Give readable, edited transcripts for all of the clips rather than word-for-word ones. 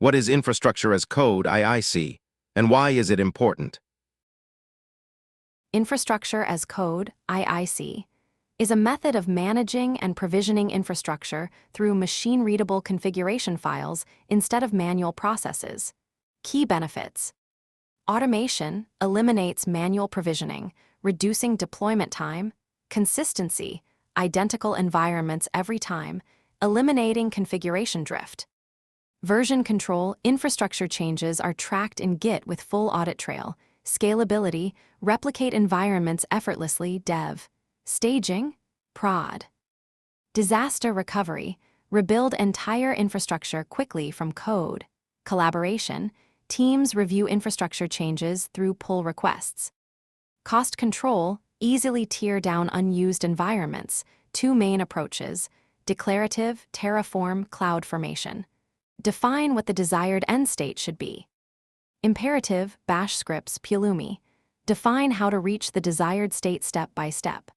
What is infrastructure as code, IIC, and why is it important? Infrastructure as code, IIC, is a method of managing and provisioning infrastructure through machine-readable configuration files instead of manual processes. Key benefits: automation eliminates manual provisioning, reducing deployment time; consistency, identical environments every time, eliminating configuration drift; version control, infrastructure changes are tracked in Git with full audit trail; scalability, replicate environments effortlessly, dev; staging, prod; disaster recovery, rebuild entire infrastructure quickly from code; collaboration, teams review infrastructure changes through pull requests; cost control, easily tear down unused environments. Two main approaches: declarative, Terraform, CloudFormation. Define what the desired end state should be. Imperative, bash scripts, Pulumi. Define how to reach the desired state step by step.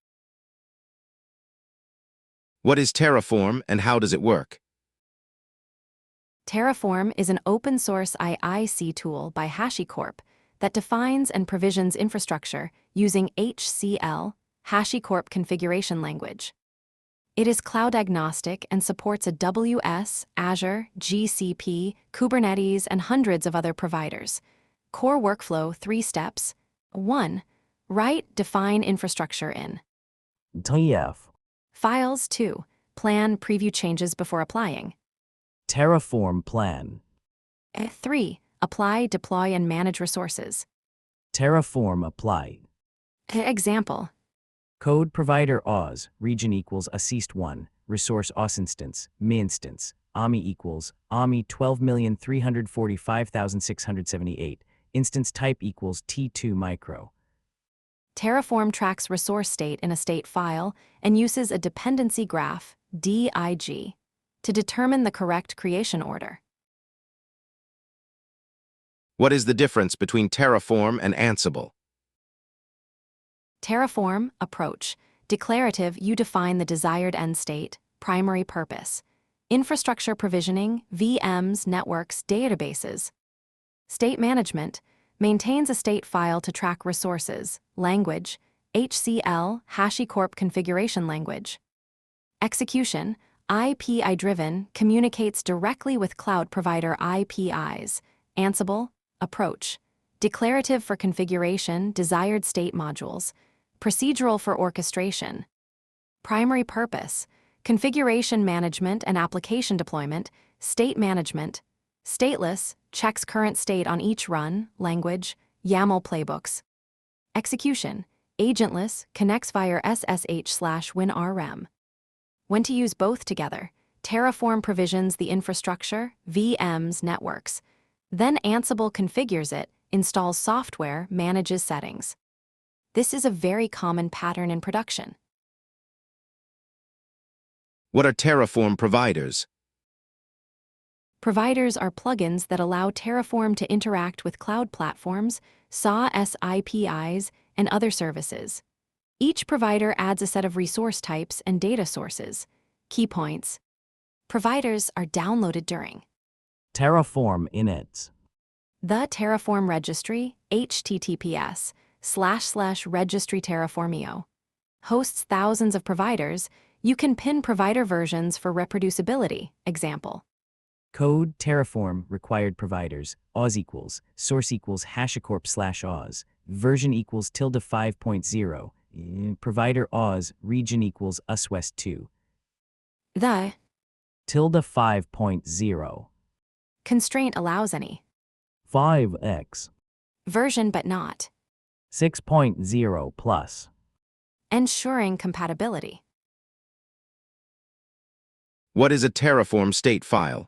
What is Terraform and how does it work? Terraform is an open-source IIC tool by HashiCorp that defines and provisions infrastructure using HCL, HashiCorp configuration language. It is cloud-agnostic and supports AWS, Azure, GCP, Kubernetes, and hundreds of other providers. Core workflow: 3 steps. 1. Write, define infrastructure in TF. files. 2. Plan, preview changes before applying. Terraform plan. 3. Apply, deploy, and manage resources. Terraform apply. Example: Code provider Oz, region equals assist 1, resource Oz instance, mi instance, AMI equals AMI 12,345,678, instance type equals T2 micro. Terraform tracks resource state in a state file and uses a dependency graph, DIG, to determine the correct creation order. What is the difference between Terraform and Ansible? Terraform approach: declarative, you define the desired end state, primary purpose; infrastructure provisioning, VMs, networks, databases; state management, maintains a state file to track resources; language, HCL, HashiCorp configuration language; execution, API-driven, communicates directly with cloud provider APIs; Ansible approach: declarative for configuration, desired state modules; procedural for orchestration; primary purpose, configuration management and application deployment; state management; stateless, checks current state on each run; language, YAML playbooks; execution, agentless, connects via SSH/WinRM. When to use both together: Terraform provisions the infrastructure, VMs, networks; then Ansible configures it, installs software, manages settings. This is a very common pattern in production. What are Terraform providers? Providers are plugins that allow Terraform to interact with cloud platforms, SaaS APIs, and other services. Each provider adds a set of resource types and data sources. Key points: providers are downloaded during Terraform inits. the Terraform registry, https://registry Terraformio. Hosts thousands of providers. You can pin provider versions for reproducibility. Example: Code Terraform required providers, Oz equals, source equals HashiCorp/Oz, version equals ~5.0, provider Oz, region equals US2. the ~5.0. constraint allows any 5x. version but not 6.0 plus. ensuring compatibility. What is a Terraform state file?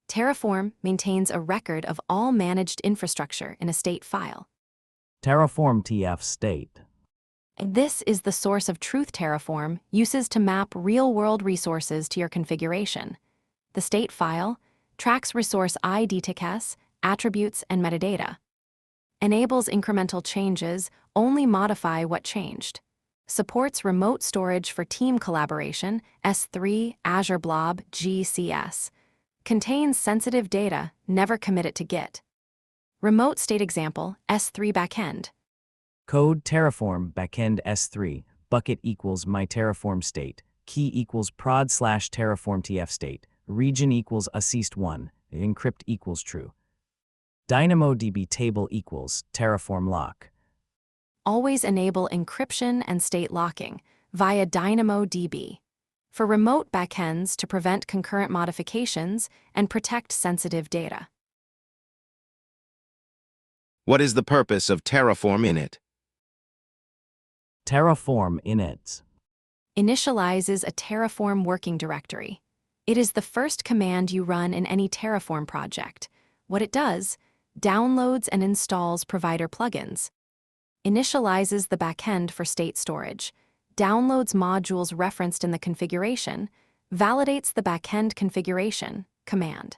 Terraform maintains a record of all managed infrastructure in a state file. Terraform TF state. This is the source of truth Terraform uses to map real-world resources to your configuration. The state file tracks resource IDTKS, attributes, and metadata. Enables incremental changes, only modify what changed. Supports remote storage for team collaboration, S3, Azure Blob, GCS. Contains sensitive data, never commit it to Git. Remote state example, S3 backend. Code Terraform backend S3, bucket equals my Terraform state, key equals prod/Terraform TF state, region equals assist1, encrypt equals true. DynamoDB table equals Terraform lock. Always enable encryption and state locking via DynamoDB for remote backends to prevent concurrent modifications and protect sensitive data. What is the purpose of Terraform init? Terraform init Initializes a Terraform working directory. It is the first command you run in any Terraform project. What it does, downloads and installs provider plugins. Initializes the backend for state storage. Downloads modules referenced in the configuration. Validates the backend configuration command.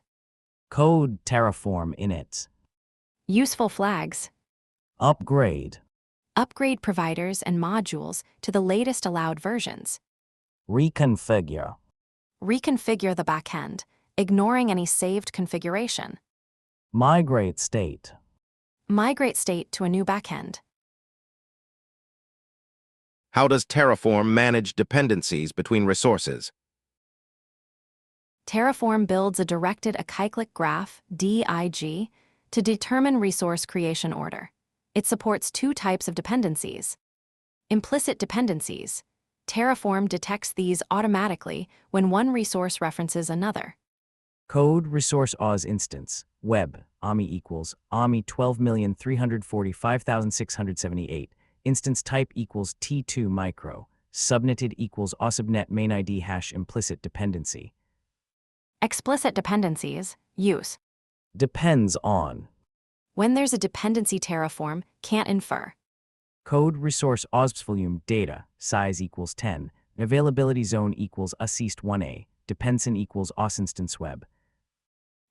Code Terraform init. Useful flags. Upgrade. Upgrade providers and modules to the latest allowed versions. Reconfigure. Reconfigure the backend, ignoring any saved configuration. Migrate state. Migrate state to a new backend. How does Terraform manage dependencies between resources? Terraform builds a directed acyclic graph, DIG, to determine resource creation order. It supports two types of dependencies. Implicit dependencies. Terraform detects these automatically when one resource references another. Code resource Oz instance, web, AMI equals, AMI 12,345,678, instance type equals T2 micro, subnetted equals OSubnet main ID hash implicit dependency. Explicit dependencies, use. Depends on. When there's a dependency Terraform can't infer. Code resource Oz volume data, size equals 10, availability zone equals assist1a, depenson equals Oz instance web.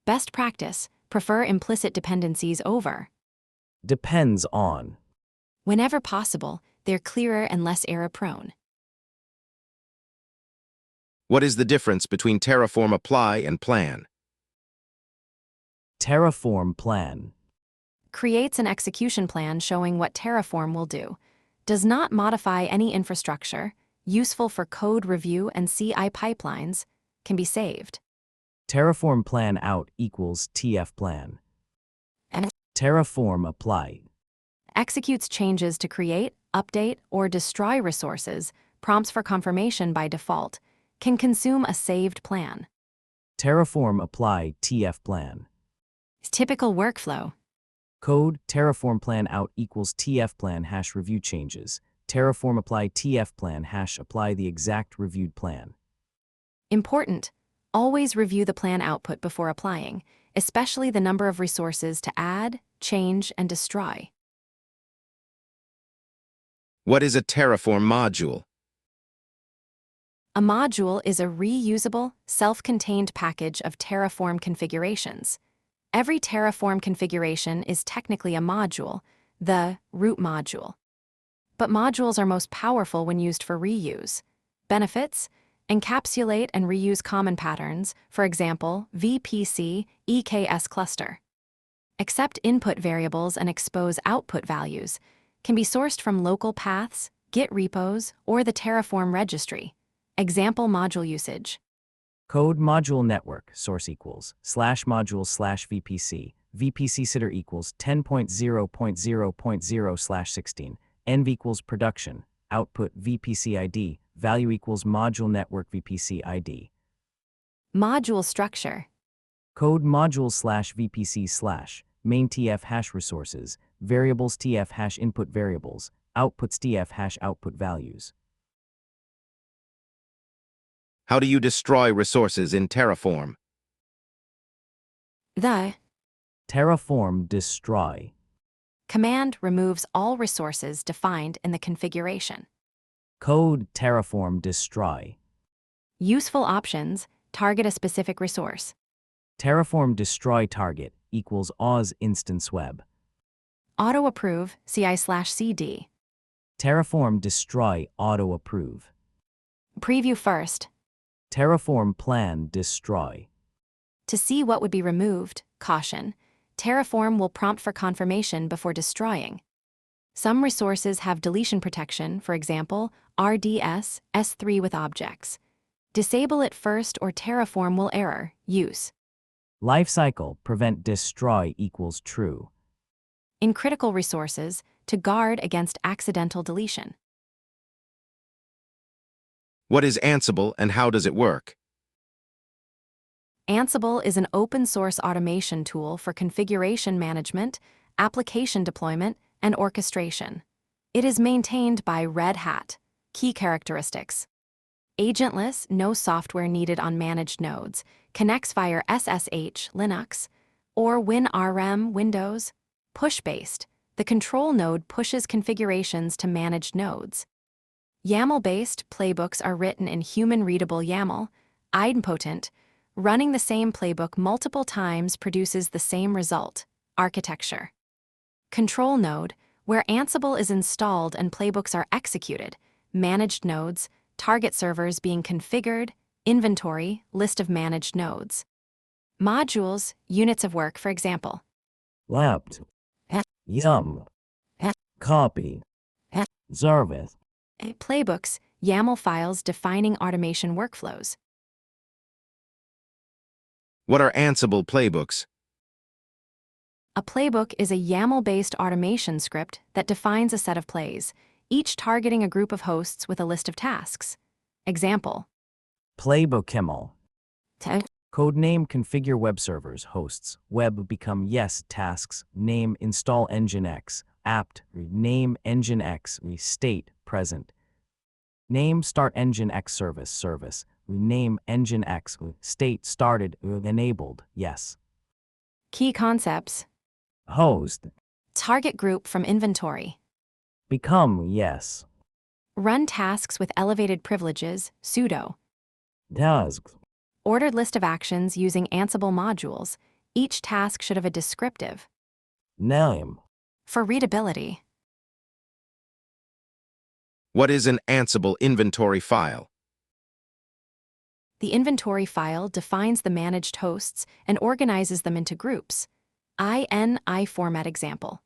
Best practice, prefer implicit dependencies over. Depends on. Whenever possible, they're clearer and less error-prone. What is the difference between Terraform apply and plan? Terraform plan. Creates an execution plan showing what Terraform will do. Does not modify any infrastructure, useful for code review and CI pipelines, can be saved. Terraform plan out equals TF plan. And Terraform apply. executes changes to create, update, or destroy resources, prompts for confirmation by default, can consume a saved plan. Terraform apply TF plan. Typical workflow. Code Terraform plan out equals TF plan hash review changes. Terraform apply TF plan hash apply the exact reviewed plan. Important. Always review the plan output before applying, especially the number of resources to add, change, and destroy. What is a Terraform module? A module is a reusable, self-contained package of Terraform configurations. Every Terraform configuration is technically a module, the root module. But modules are most powerful when used for reuse. Benefits: encapsulate and reuse common patterns, for example, VPC, EKS cluster. Accept input variables and expose output values. Can be sourced from local paths, Git repos, or the Terraform registry. Example module usage. Code module network source equals /module/VPC. VPC sitter equals 10.0.0.0/16. Env equals production. Output VPC ID. Value equals module network VPC ID. Module structure. Code module/VPC/ main TF hash resources, variables TF hash input variables, outputs TF hash output values. How do you destroy resources in Terraform? The Terraform destroy. command removes all resources defined in the configuration. Code Terraform destroy. Useful options: target a specific resource. Terraform destroy target equals Oz instance web. Auto approve CI/CD. Terraform destroy auto approve. Preview first. Terraform plan destroy. To see what would be removed, caution, Terraform will prompt for confirmation before destroying. Some resources have deletion protection, for example, RDS S3 with objects. Disable it first or Terraform will error. Use. Lifecycle, prevent destroy equals true. In critical resources, to guard against accidental deletion. What is Ansible and how does it work? Ansible is an open-source automation tool for configuration management, application deployment, and orchestration. It is maintained by Red Hat. Key characteristics: agentless, no software needed on managed nodes, connects via SSH Linux or WinRM Windows. Push-based, the control node pushes configurations to managed nodes. YAML-based playbooks are written in human-readable YAML. Idempotent, running the same playbook multiple times produces the same result. Architecture. Control node, where Ansible is installed and playbooks are executed. Managed nodes, target servers being configured. Inventory, list of managed nodes. Modules, units of work, for example. Lapt. Yum. Copy. Service. Playbooks, YAML files defining automation workflows. What are Ansible playbooks? A playbook is a YAML-based automation script that defines a set of plays, each targeting a group of hosts with a list of tasks. Example. Playbook YAML. Codename configure web servers, hosts, web become yes, tasks, name install nginx, apt, name nginx, state, present. Name start nginx service, name nginx, state started, enabled, yes. Key concepts. Host, Target group from inventory. become yes. Run tasks with elevated privileges, sudo. Tasks, Ordered list of actions using Ansible modules. Each task should have a descriptive. name. For readability. What is an Ansible inventory file? The inventory file defines the managed hosts and organizes them into groups. INI format example.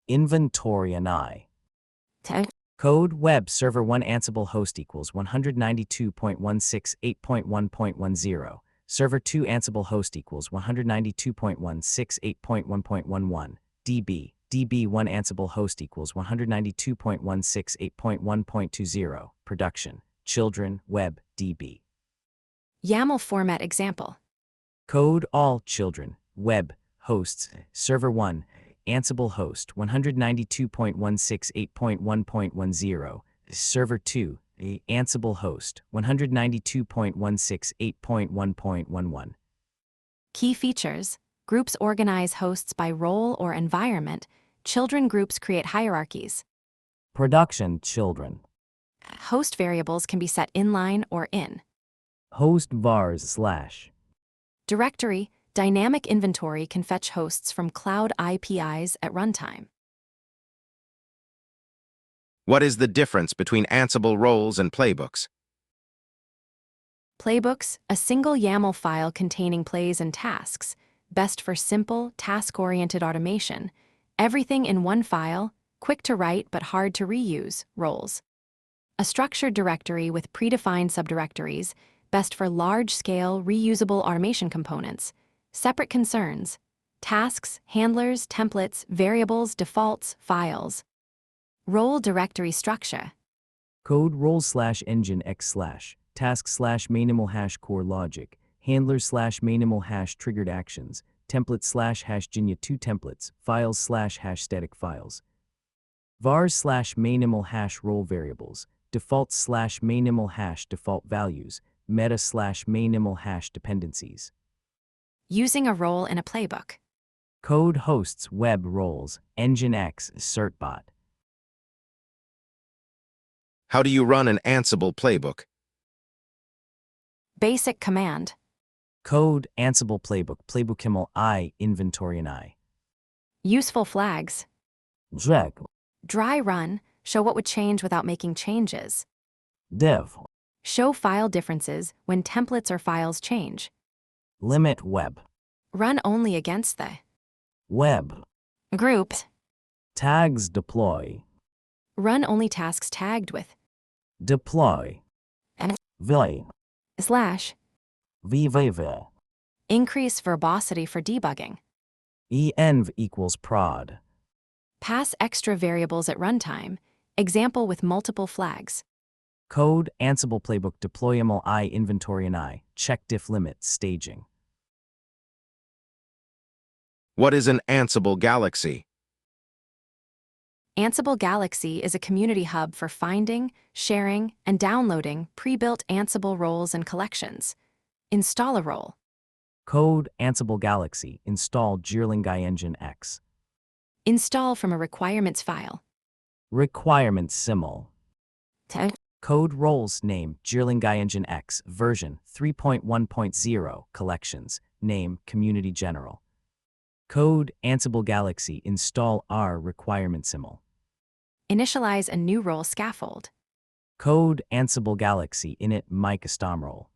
Inventory and I. Code web server 1 Ansible host equals 192.168.1.10. Server 2 Ansible host equals 192.168.1.11. DB. DB1 Ansible host equals 192.168.1.20. Production. Children, web, DB. YAML format example. Code all children, web, hosts, server 1, Ansible host 192.168.1.10, server 2, Ansible host 192.168.1.11. Key features. Groups organize hosts by role or environment. Children groups create hierarchies. Production children. Host variables can be set inline or in. Host vars / Directory. Dynamic inventory can fetch hosts from cloud APIs at runtime. What is the difference between Ansible roles and playbooks? Playbooks, a single YAML file containing plays and tasks, best for simple, task-oriented automation. Everything in one file, quick to write but hard to reuse, roles. A structured directory with predefined subdirectories, best for large-scale, reusable automation components. Separate concerns: tasks, handlers, templates, variables, defaults, files. Role directory structure. Code role / engine x / task / #mainimal # core logic, handler / #mainimal # triggered actions, template / #genia2 templates, files / static files. Vars / #mainimal # role variables, defaults / #mainimal # default values, meta / #mainimal # dependencies. Using a role in a playbook. Code hosts web roles, nginx certbot. How do you run an Ansible playbook? Basic command. Code Ansible playbook YAML I inventory and I. Useful flags. Jack. Dry run, show what would change without making changes. Dev. Show file differences when templates or files change. Limit web. Run only against the Web. group. Tags deploy. Run only tasks tagged with Deploy. and Vi. slash. VVV. Increase verbosity for debugging. Env equals prod. Pass extra variables at runtime. Example with multiple flags. Code Ansible playbook deployable I inventory and I. Check diff limit staging. What is an Ansible Galaxy? Ansible Galaxy is a community hub for finding, sharing, and downloading pre-built Ansible roles and collections. Install a role. Code Ansible Galaxy. Install Jirlingai Engine X. Install from a requirements file. Requirements symbol. To Code roles name Jirlingai Engine X version 3.1.0 collections name community general. Code Ansible Galaxy. Install R requirement symbol. initialize a new role scaffold. Code Ansible Galaxy init my custom role.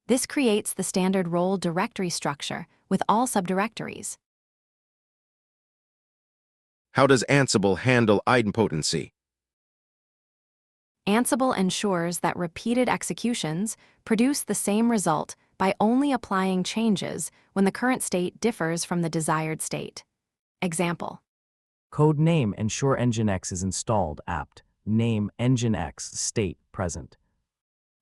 This creates the standard role directory structure with all subdirectories. How does Ansible handle idempotency? Ansible ensures that repeated executions produce the same result by only applying changes when the current state differs from the desired state. Example. Code name ensure Nginx is installed apt. Name Nginx state present.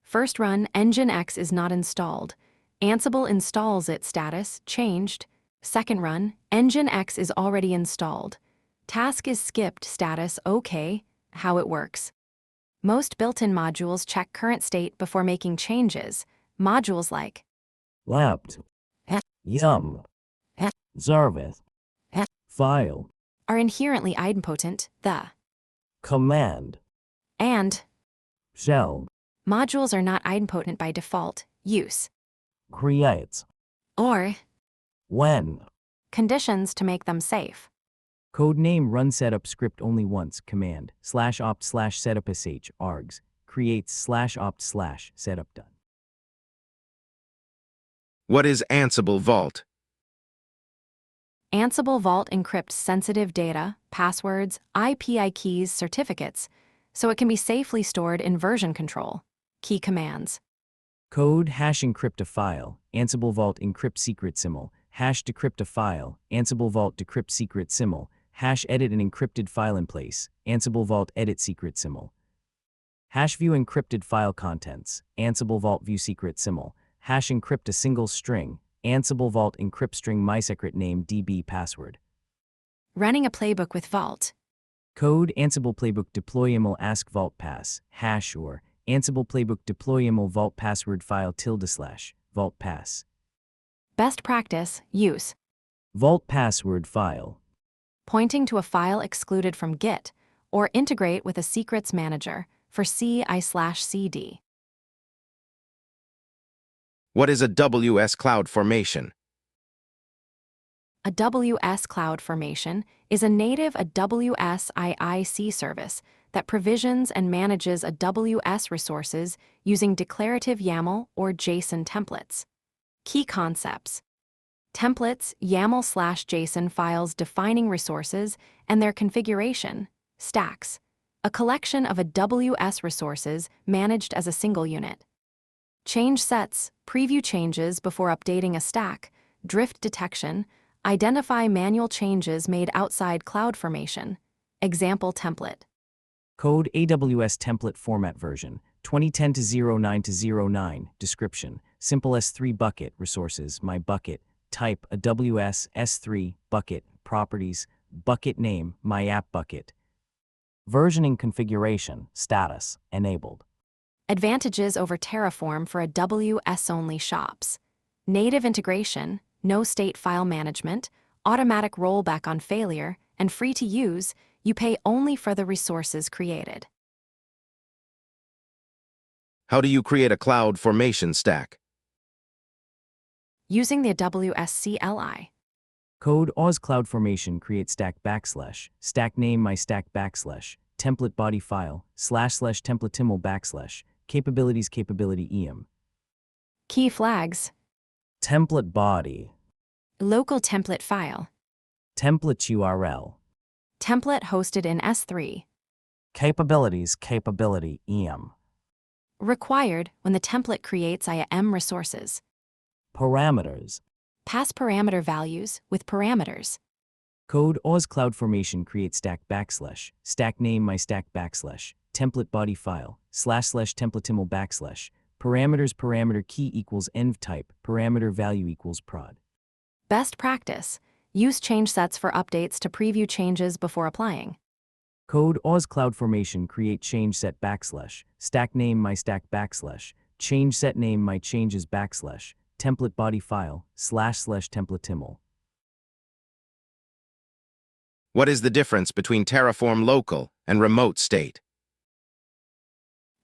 First run Nginx is not installed. Ansible installs it status changed. Second run Nginx is already installed. Task is skipped status OK. How it works. Most built-in modules check current state before making changes. Modules like Lapt. Yum. Service. File. are inherently idempotent. The Command. and Shell. modules are not idempotent by default. Use Creates. or When. conditions to make them safe. Codename run setup script only once command /opt/setup sh args creates /opt/setup done. What is Ansible Vault? Ansible Vault encrypts sensitive data, passwords, IPI keys, certificates, so it can be safely stored in version control. Key commands. Code hash encrypt a file, Ansible Vault encrypt secret symbol, hash decrypt a file, Ansible Vault decrypt secret symbol, hash edit an encrypted file in place, Ansible Vault edit secret symbol. Hash view encrypted file contents, Ansible Vault view secret symbol, hash encrypt a single string, Ansible Vault encrypt string mysecret name DB password. Running a playbook with Vault. Code Ansible playbook deploy YAML ask vault pass, hash or Ansible playbook deploy YAML vault password file / vault pass. Best practice, use Vault password file. pointing to a file excluded from Git, or integrate with a secrets manager for CI/CD. What is AWS CloudFormation? AWS CloudFormation is a native AWS IIC service that provisions and manages AWS resources using declarative YAML or JSON templates. Key concepts. Templates, YAML/JSON files defining resources and their configuration. Stacks, a collection of AWS resources managed as a single unit. Change sets, preview changes before updating a stack. Drift detection, identify manual changes made outside CloudFormation. Example template. Code AWS template format version 2010-09-09. Description: simple S3 bucket resources my bucket type AWS S3 bucket properties bucket name my app bucket. Versioning configuration status enabled. Advantages over Terraform for AWS-only shops. Native integration, no state file management, automatic rollback on failure, and free to use. You pay only for the resources created. How do you create a CloudFormation stack? Using the AWS CLI. Code Oz CloudFormation create stack / stack name my stack / template body file / template timl / capabilities capability em. Key flags. template body, local template file, template URL, template hosted in S3, capabilities capability EM, required when the template creates IAM resources, parameters, pass parameter values with parameters, code AWS CloudFormation create stack name my stack template body file / templateiml parameter key equals env type parameter value equals prod. best practice, use change sets for updates to preview changes before applying. Code AWS CloudFormation create change set / stack name my stack / change set name my changes / template body file / templateiml. What is the difference between Terraform local and remote state?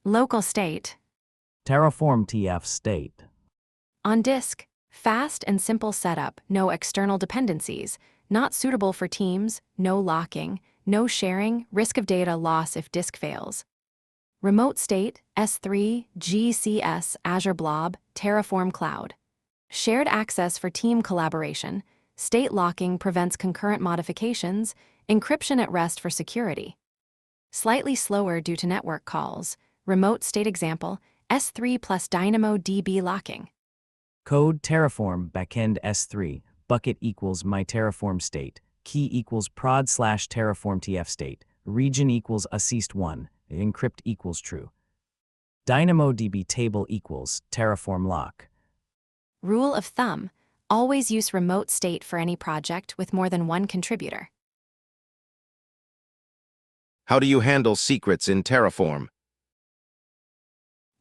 Local state, Terraform TF state. on disk, fast and simple setup, no external dependencies, not suitable for teams, no locking, no sharing, risk of data loss if disk fails. Remote state, S3, GCS, Azure Blob, Terraform Cloud. Shared access for team collaboration, state locking prevents concurrent modifications, encryption at rest for security. Slightly slower due to network calls. Remote state example, S3 plus DynamoDB locking. Code Terraform backend S3 bucket equals my Terraform state key equals prod / Terraform TF state region equals assist1 encrypt equals true. DynamoDB table equals Terraform lock. Rule of thumb, always use remote state for any project with more than one contributor. How do you handle secrets in Terraform?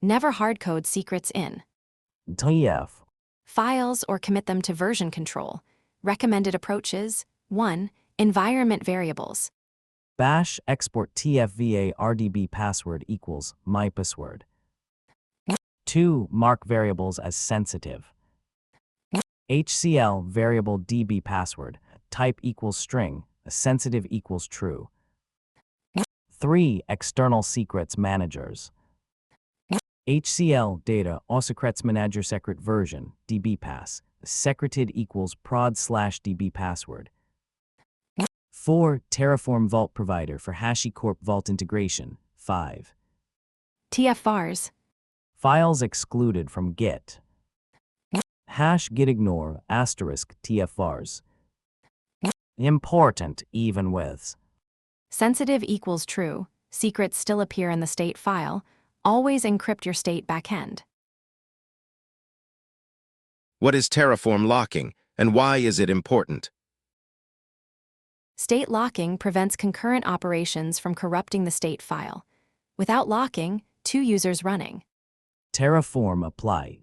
Never hardcode secrets in TF files or commit them to version control. Recommended approaches: 1. Environment variables. bash export tfva rdb password equals my password. 2. Mark variables as sensitive. HCL variable db password type equals string sensitive equals true. 3. External secrets managers. HCL data secrets manager secret version dbpass secreted equals prod / db password. 4. Terraform vault provider for HashiCorp vault integration. 5. TFVARs. Files excluded from Git. Hash git ignore asterisk TFVARs. Important even with. Sensitive equals true. Secrets still appear in the state file. Always encrypt your state backend. What is Terraform locking, and why is it important? State locking prevents concurrent operations from corrupting the state file. Without locking, 2 users running Terraform apply.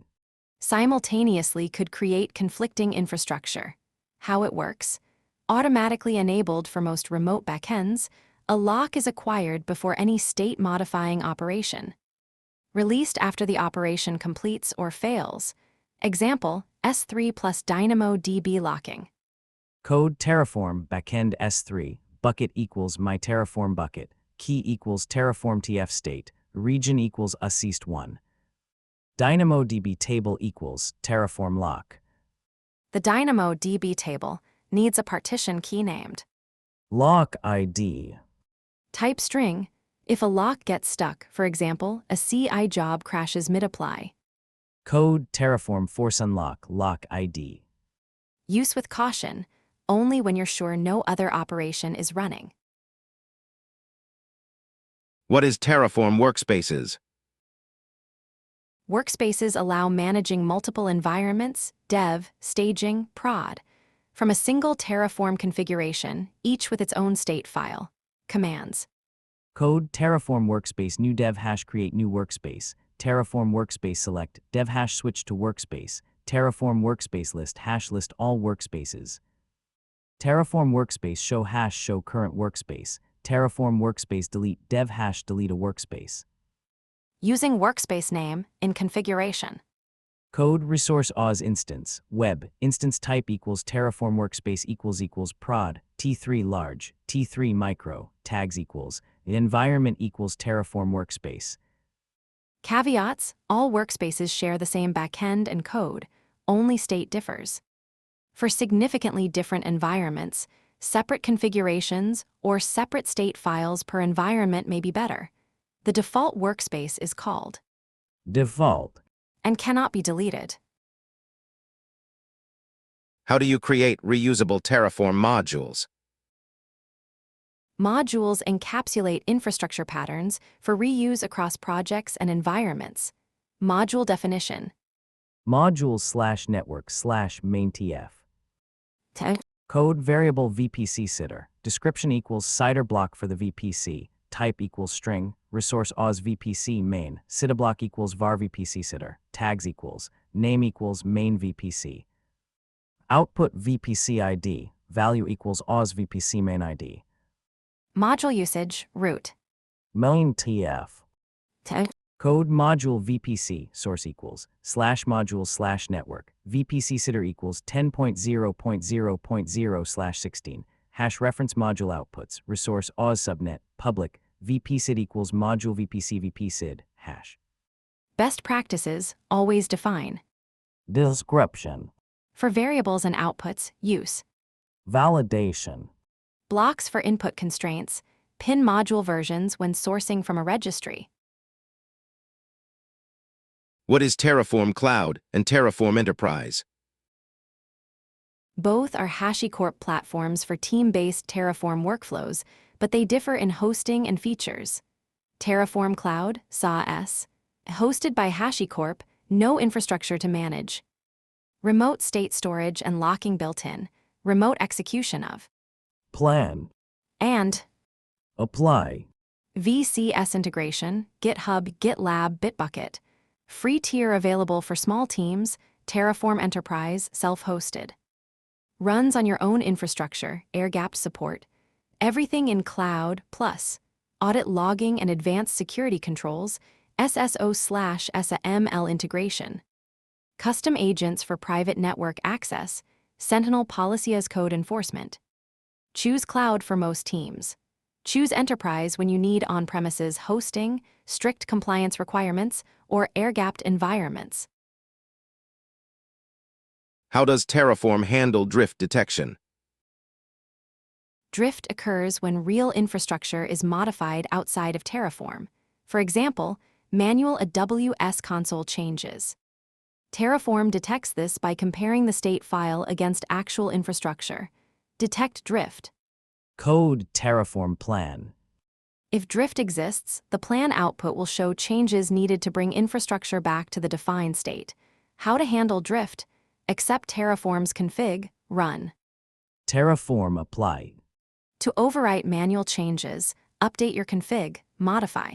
simultaneously could create conflicting infrastructure. How it works: automatically enabled for most remote backends, a lock is acquired before any state-modifying operation. Released after the operation completes or fails. Example, S3 plus DynamoDB locking. Code Terraform backend S3 bucket equals my Terraform bucket key equals Terraform TF state region equals assist1. DynamoDB table equals Terraform lock. The DynamoDB table needs a partition key named Lock ID. type string. If a lock gets stuck, for example, a CI job crashes mid-apply. Code Terraform force unlock lock ID. Use with caution, only when you're sure no other operation is running. What is Terraform workspaces? Workspaces allow managing multiple environments, dev, staging, prod, from a single Terraform configuration, each with its own state file. Commands. Code Terraform workspace new dev hash create new workspace. Terraform workspace select dev hash switch to workspace. Terraform workspace list hash list all workspaces. Terraform workspace show hash show current workspace. Terraform workspace delete dev hash delete a workspace. Using workspace name in configuration. Code resource AWS instance web instance type equals Terraform workspace equals prod t3 large t3 micro tags equals environment equals Terraform workspace. Caveats: all workspaces share the same backend and code. only state differs. For significantly different environments, separate configurations or separate state files per environment may be better. The default workspace is called Default. and cannot be deleted. How do you create reusable Terraform modules? Modules encapsulate infrastructure patterns for reuse across projects and environments. Module definition. Module/network/maintf. Code variable VPC sitter. Description equals CIDR block for the VPC. Type equals string. Resource Oz VPC main. Sitter block equals var VPC sitter. Tags equals name equals main VPC. Output VPC ID. Value equals Oz VPC main ID. Module usage, root. Main TF. Code module VPC source equals /module/network. VPC sitter equals 10.0.0.0/16. Hash reference module outputs. Resource Oz subnet. Public. VPSID equals module VPC VPSID. Hash. Best practices, always define. Description. For variables and outputs, use. Validation. Blocks for input constraints. Pin module versions when sourcing from a registry. What is Terraform Cloud and Terraform Enterprise? Both are HashiCorp platforms for team-based Terraform workflows, but they differ in hosting and features. Terraform Cloud, SAS, hosted by HashiCorp, no infrastructure to manage. Remote state storage and locking built-in, remote execution of. Plan. And Apply. VCS integration, GitHub, GitLab, Bitbucket. Free tier available for small teams, Terraform Enterprise, self-hosted. Runs on your own infrastructure, air-gapped support. Everything in cloud, plus audit logging and advanced security controls, SSO/SAML integration. Custom agents for private network access, Sentinel policy as code enforcement. Choose cloud for most teams. Choose enterprise when you need on-premises hosting, strict compliance requirements, or air-gapped environments. How does Terraform handle drift detection? Drift occurs when real infrastructure is modified outside of Terraform. For example, manual AWS console changes. Terraform detects this by comparing the state file against actual infrastructure. Detect drift. Code Terraform plan. If drift exists, the plan output will show changes needed to bring infrastructure back to the defined state. How to handle drift? Accept Terraform's config, run. Terraform apply. To overwrite manual changes, update your config, modify.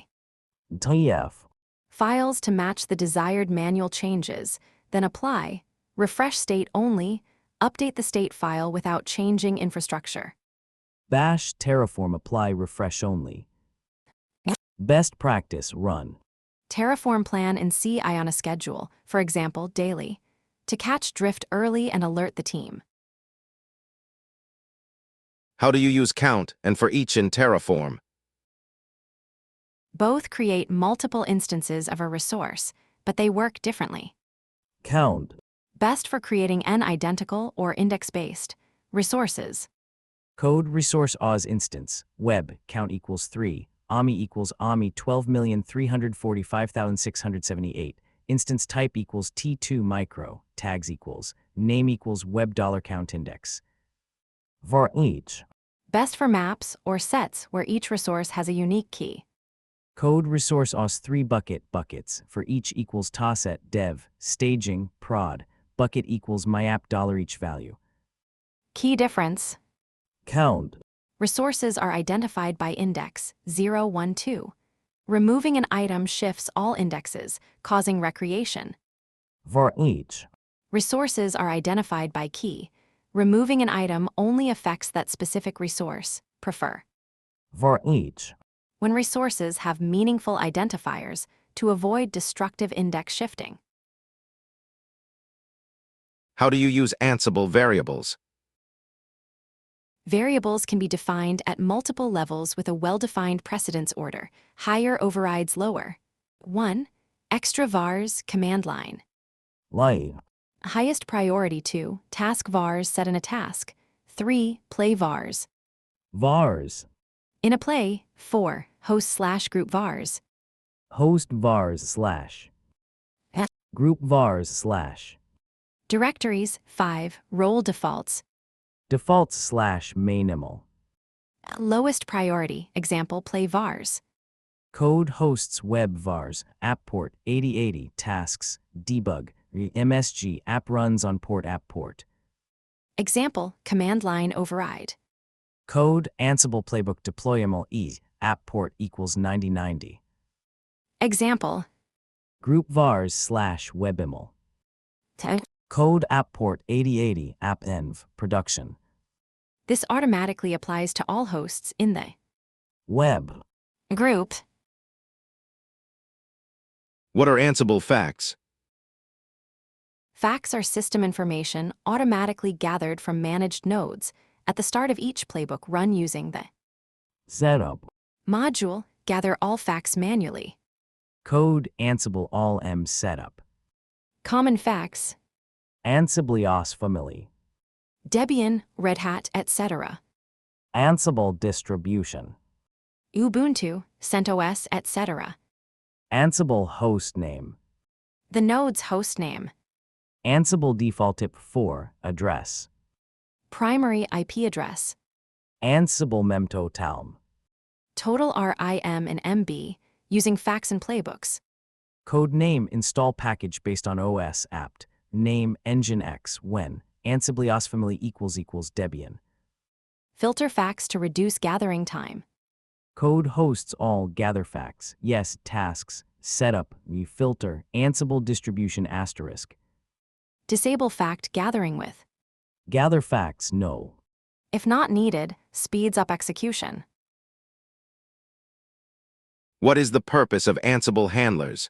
TF. Files to match the desired manual changes, then apply. Refresh state only, update the state file without changing infrastructure. Bash Terraform apply refresh only. Best practice run. Terraform plan in CI on a schedule, for example, daily, to catch drift early and alert the team. How do you use count and for each in Terraform? Both create multiple instances of a resource, but they work differently. Count. Best for creating n identical or index-based resources. Code resource Oz instance. Web count equals 3. AMI equals AMI 12,345,678. Instance type equals T2 micro. Tags equals name equals web $count index. For each. Best for maps or sets where each resource has a unique key. Code resource Oz 3 buckets for each equals toset dev staging prod bucket equals myapp $each value. Key difference. Count. Resources are identified by index 0, 1, 2. Removing an item shifts all indexes, causing recreation. For each. Resources are identified by key. Removing an item only affects that specific resource, prefer. For each. When resources have meaningful identifiers to avoid destructive index shifting. How do you use Ansible variables? Variables can be defined at multiple levels with a well-defined precedence order. Higher overrides lower. 1. Extra vars, command line. Line. Highest priority 2, task vars set in a task. 3, play vars. Vars. In a play, 4, host/group vars. Host vars slash. Group vars slash. Directories, 5, role defaults. Defaults slash mainimal. Lowest priority, example play vars. Code hosts web vars, app port 8080 tasks, debug, MSG app runs on port app port. Example, command line override. Code Ansible playbook deployable app port equals 9090. Example, Group vars slash webimal. to. Code app port 8080 app env production. This automatically applies to all hosts in the Web. group. What are Ansible facts? Facts are system information automatically gathered from managed nodes at the start of each playbook run using the Setup. module, gather all facts manually. Code Ansible all M setup. Common facts, Ansible family. Debian, Red Hat, etc. Ansible distribution. Ubuntu, CentOS, etc. Ansible host name. The node's hostname, Ansible default tip 4 address. primary IP address, Ansible memtotalm. total RIM and MB, using facts and playbooks. Code name install package based on OS apt. Name nginx when Ansible family equals Debian. Filter facts to reduce gathering time. Code hosts all gather facts. Yes, tasks. Setup, filter, Ansible distribution asterisk. Disable fact gathering with. Gather facts no. If not needed, speeds up execution. What is the purpose of Ansible handlers?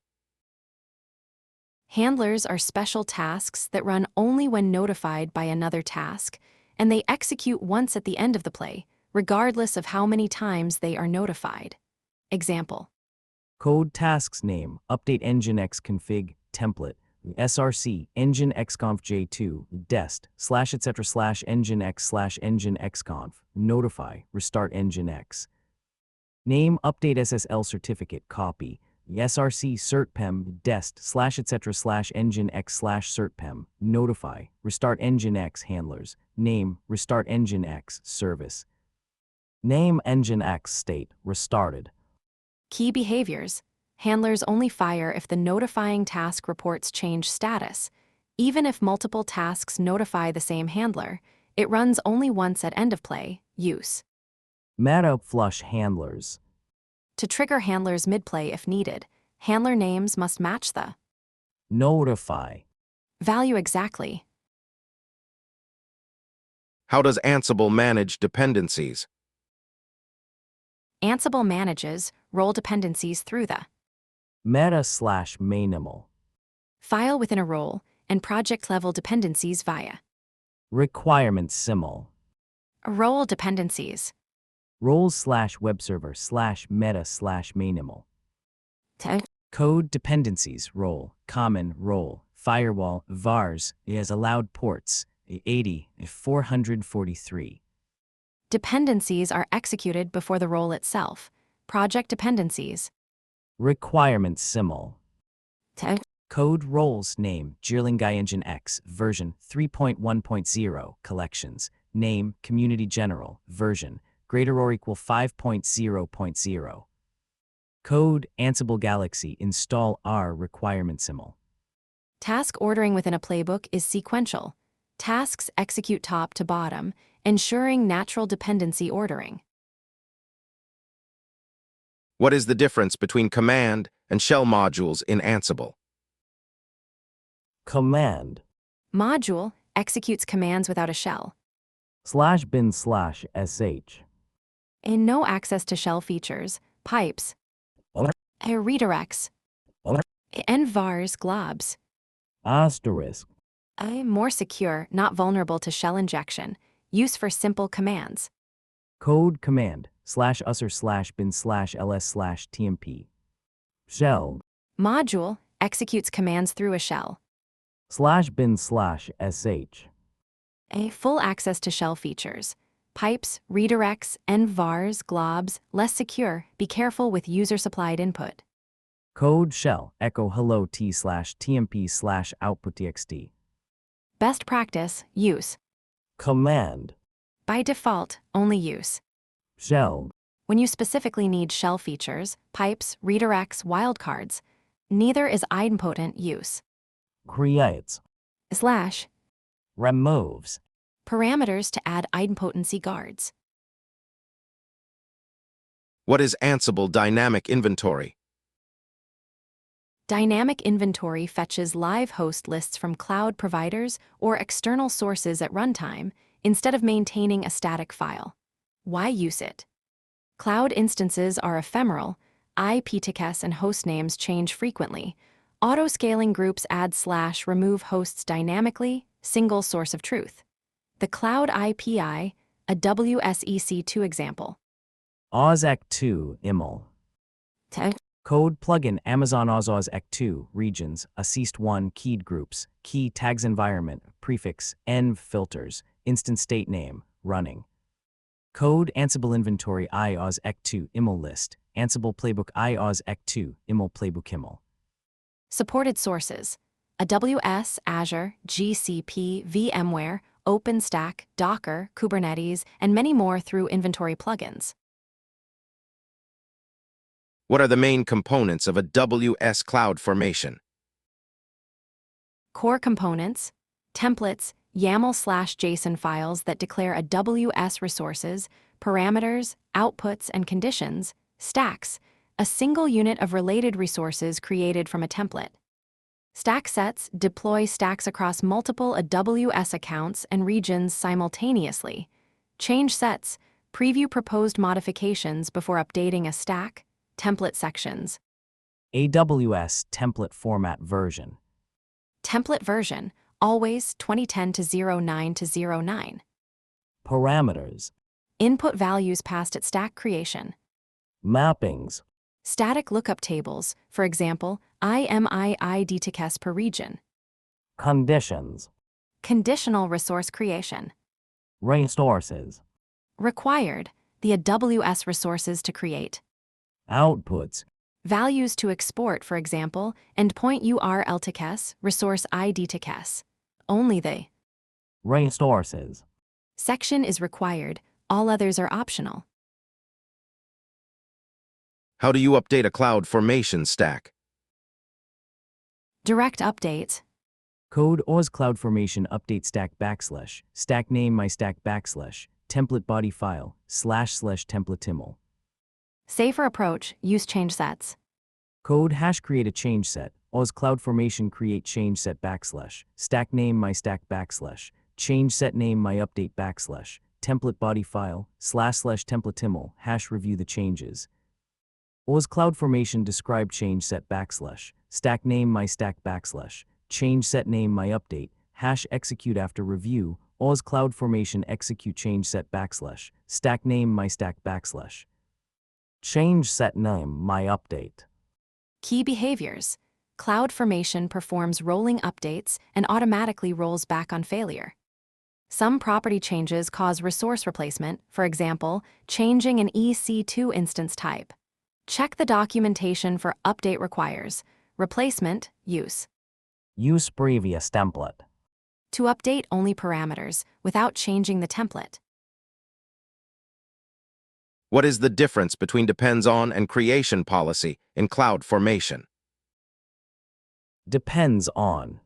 Handlers are special tasks that run only when notified by another task, and they execute once at the end of the play, regardless of how many times they are notified. Example. Code tasks name, update nginx config, template, src, nginxconf j2, dest, /etc /nginx /nginxconf, notify, restart nginx. Name, update SSL certificate, copy, src certpem, dest, /etc /nginx certpem, notify, restart nginx handlers, name, restart nginx, service. Name nginx state, restarted. Key behaviors. Handlers only fire if the notifying task reports change status. Even if multiple tasks notify the same handler, it runs only once at end of play, use. Meta flush handlers. To trigger handlers mid-play if needed, handler names must match the Notify. value exactly. How does Ansible manage dependencies? Ansible manages role dependencies through the Meta / mainimal. file within a role and project-level dependencies via Requirement simul. role dependencies. Roles / web server / meta / mainimal. To Code dependencies role, common role, firewall, vars, is allowed ports, 80, 443. dependencies are executed before the role itself. Project dependencies. Requirement simul. To Code roles name, Nginx, version 3.1.0, collections, name, community general, version, greater or equal 5.0.0. Code, Ansible Galaxy, install R requirement simul. task ordering within a playbook is sequential. Tasks execute top to bottom, ensuring natural dependency ordering. What is the difference between command and shell modules in Ansible? Command. Module executes commands without a shell. /bin /sh. And no access to shell features, pipes, redirects, and vars globs. Asterisk. More secure, not vulnerable to shell injection. Use for simple commands. Code command /usr /bin /ls /tmp. Shell. Module executes commands through a shell. /bin/sh. A full access to shell features. Pipes, redirects, env vars, globs, less secure, be careful with user-supplied input. Code shell echo hello t/tmp/output.txt. Best practice, use. Command By default, only use. shell When you specifically need shell features, pipes, redirects, wildcards, neither is idempotent use. creates Slash removes parameters to add idempotency guards. What is Ansible Dynamic Inventory? Dynamic inventory fetches live host lists from cloud providers or external sources at runtime instead of maintaining a static file. Why use it? Cloud instances are ephemeral, IPTKS and host names change frequently. Auto-scaling groups add / remove hosts dynamically, single source of truth. The Cloud IPI, a WSEC2 example. OSEC2 IML. Code plugin Amazon OSEC2 regions, ASIST1 keyed groups, key tags environment, prefix, env filters, instance state name, running. Code Ansible inventory IOSEC2 IML list, Ansible playbook IOSEC2 IML playbook IML. Supported sources: AWS, Azure, GCP, VMware, OpenStack, Docker, Kubernetes, and many more through inventory plugins. What are the main components of AWS CloudFormation? Core components, templates, YAML/JSON files that declare AWS resources, parameters, outputs, and conditions, stacks, a single unit of related resources created from a template. Stack sets deploy stacks across multiple AWS accounts and regions simultaneously. Change sets preview proposed modifications before updating a stack, template sections. AWS template format version. Template version, always 2010-09-09. Parameters. Input values passed at stack creation. Mappings. Static lookup tables, for example, IMIID per region. Conditions. Conditional resource creation. Resources. Required, the AWS resources to create. Outputs. Values to export, for example, endpoint URL to KES, resource ID to KES. Only the Resources. section is required, all others are optional. How do you update a CloudFormation stack? Direct updates. Code OS CloudFormation update stack / stack name my stack / template body file / template timl. Safer approach, use change sets. Code #create a change set, OS CloudFormation create change set / stack name my stack / change set name my update / template body file / template timl # review the changes. OS CloudFormation describe change set / stack name my stack / change set name my update # execute after review. OS CloudFormation execute change set / stack name my stack / change set name my update. Key behaviors. CloudFormation performs rolling updates and automatically rolls back on failure. Some property changes cause resource replacement, for example, changing an EC2 instance type. Check the documentation for update requires. Replacement, use. Use previous template. To update only parameters without changing the template. What is the difference between depends on and creation policy in CloudFormation? Depends on.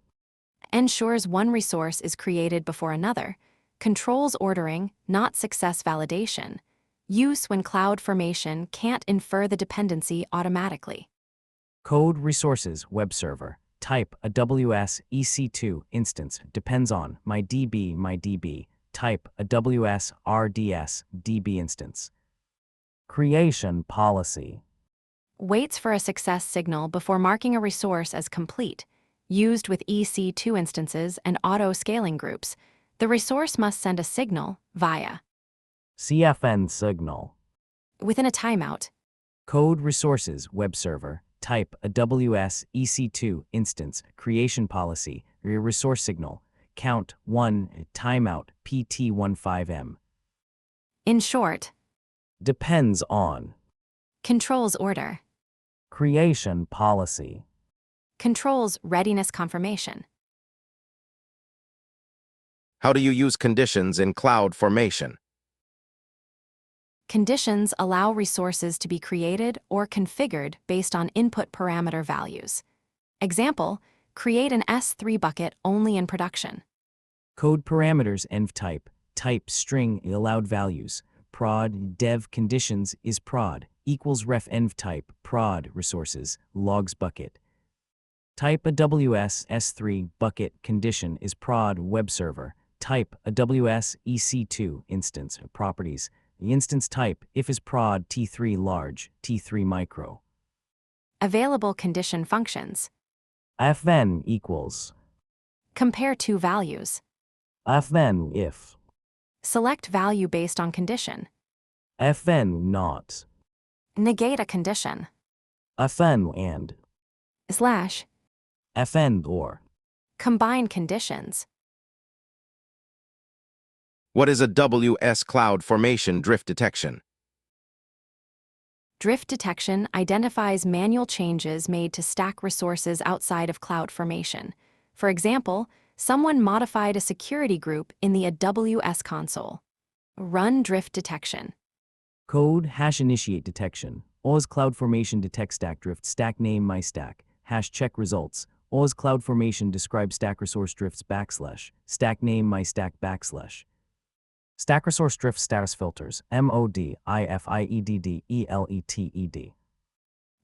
Ensures one resource is created before another. Controls ordering, not success validation. Use when CloudFormation can't infer the dependency automatically. Code resources web server. Type AWS EC2 instance depends on my DB. Type AWS RDS DB instance. Creation policy. Waits for a success signal before marking a resource as complete. Used with EC2 instances and auto-scaling groups, the resource must send a signal via CFN signal. within a timeout. Code resources web server. type AWS EC2 instance, creation policy, resource signal, count 1, timeout, PT15M. In short, Depends on. controls order, Creation policy. controls readiness confirmation. How do you use conditions in CloudFormation? Conditions allow resources to be created or configured based on input parameter values. Example, create an S3 bucket only in production. Code parameters env type string allowed values, prod dev conditions is prod equals ref env type prod resources logs bucket. Type AWS S3 bucket condition is prod web server. Type AWS EC2 instance properties. The instance type if is prod T3 large, T3 micro. Available condition functions. Fn equals. Compare two values. Fn if. Select value based on condition. Fn not. Negate a condition. Fn and. Slash. Fn or. Combine conditions. What is AWS CloudFormation drift detection? Drift detection identifies manual changes made to stack resources outside of CloudFormation. For example, someone modified a security group in the AWS console. Run drift detection. Code hash initiate detection. Oz CloudFormation detect stack drift stack name my stack. Hash check results. Oz CloudFormation describe stack resource drifts / stack name my stack /. Stack resource drift status filters. MODIFIEDDELETED.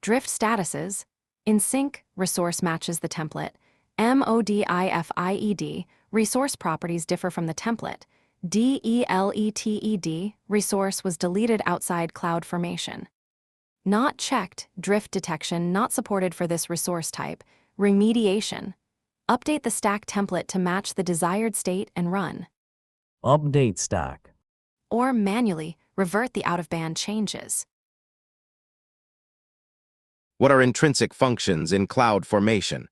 Drift statuses. In sync, resource matches the template. MODIFIED, resource properties differ from the template. DELETED, resource was deleted outside CloudFormation. Not checked, drift detection not supported for this resource type. Remediation. Update the stack template to match the desired state and run. Update stack. Or manually revert the out-of-band changes. What are intrinsic functions in CloudFormation?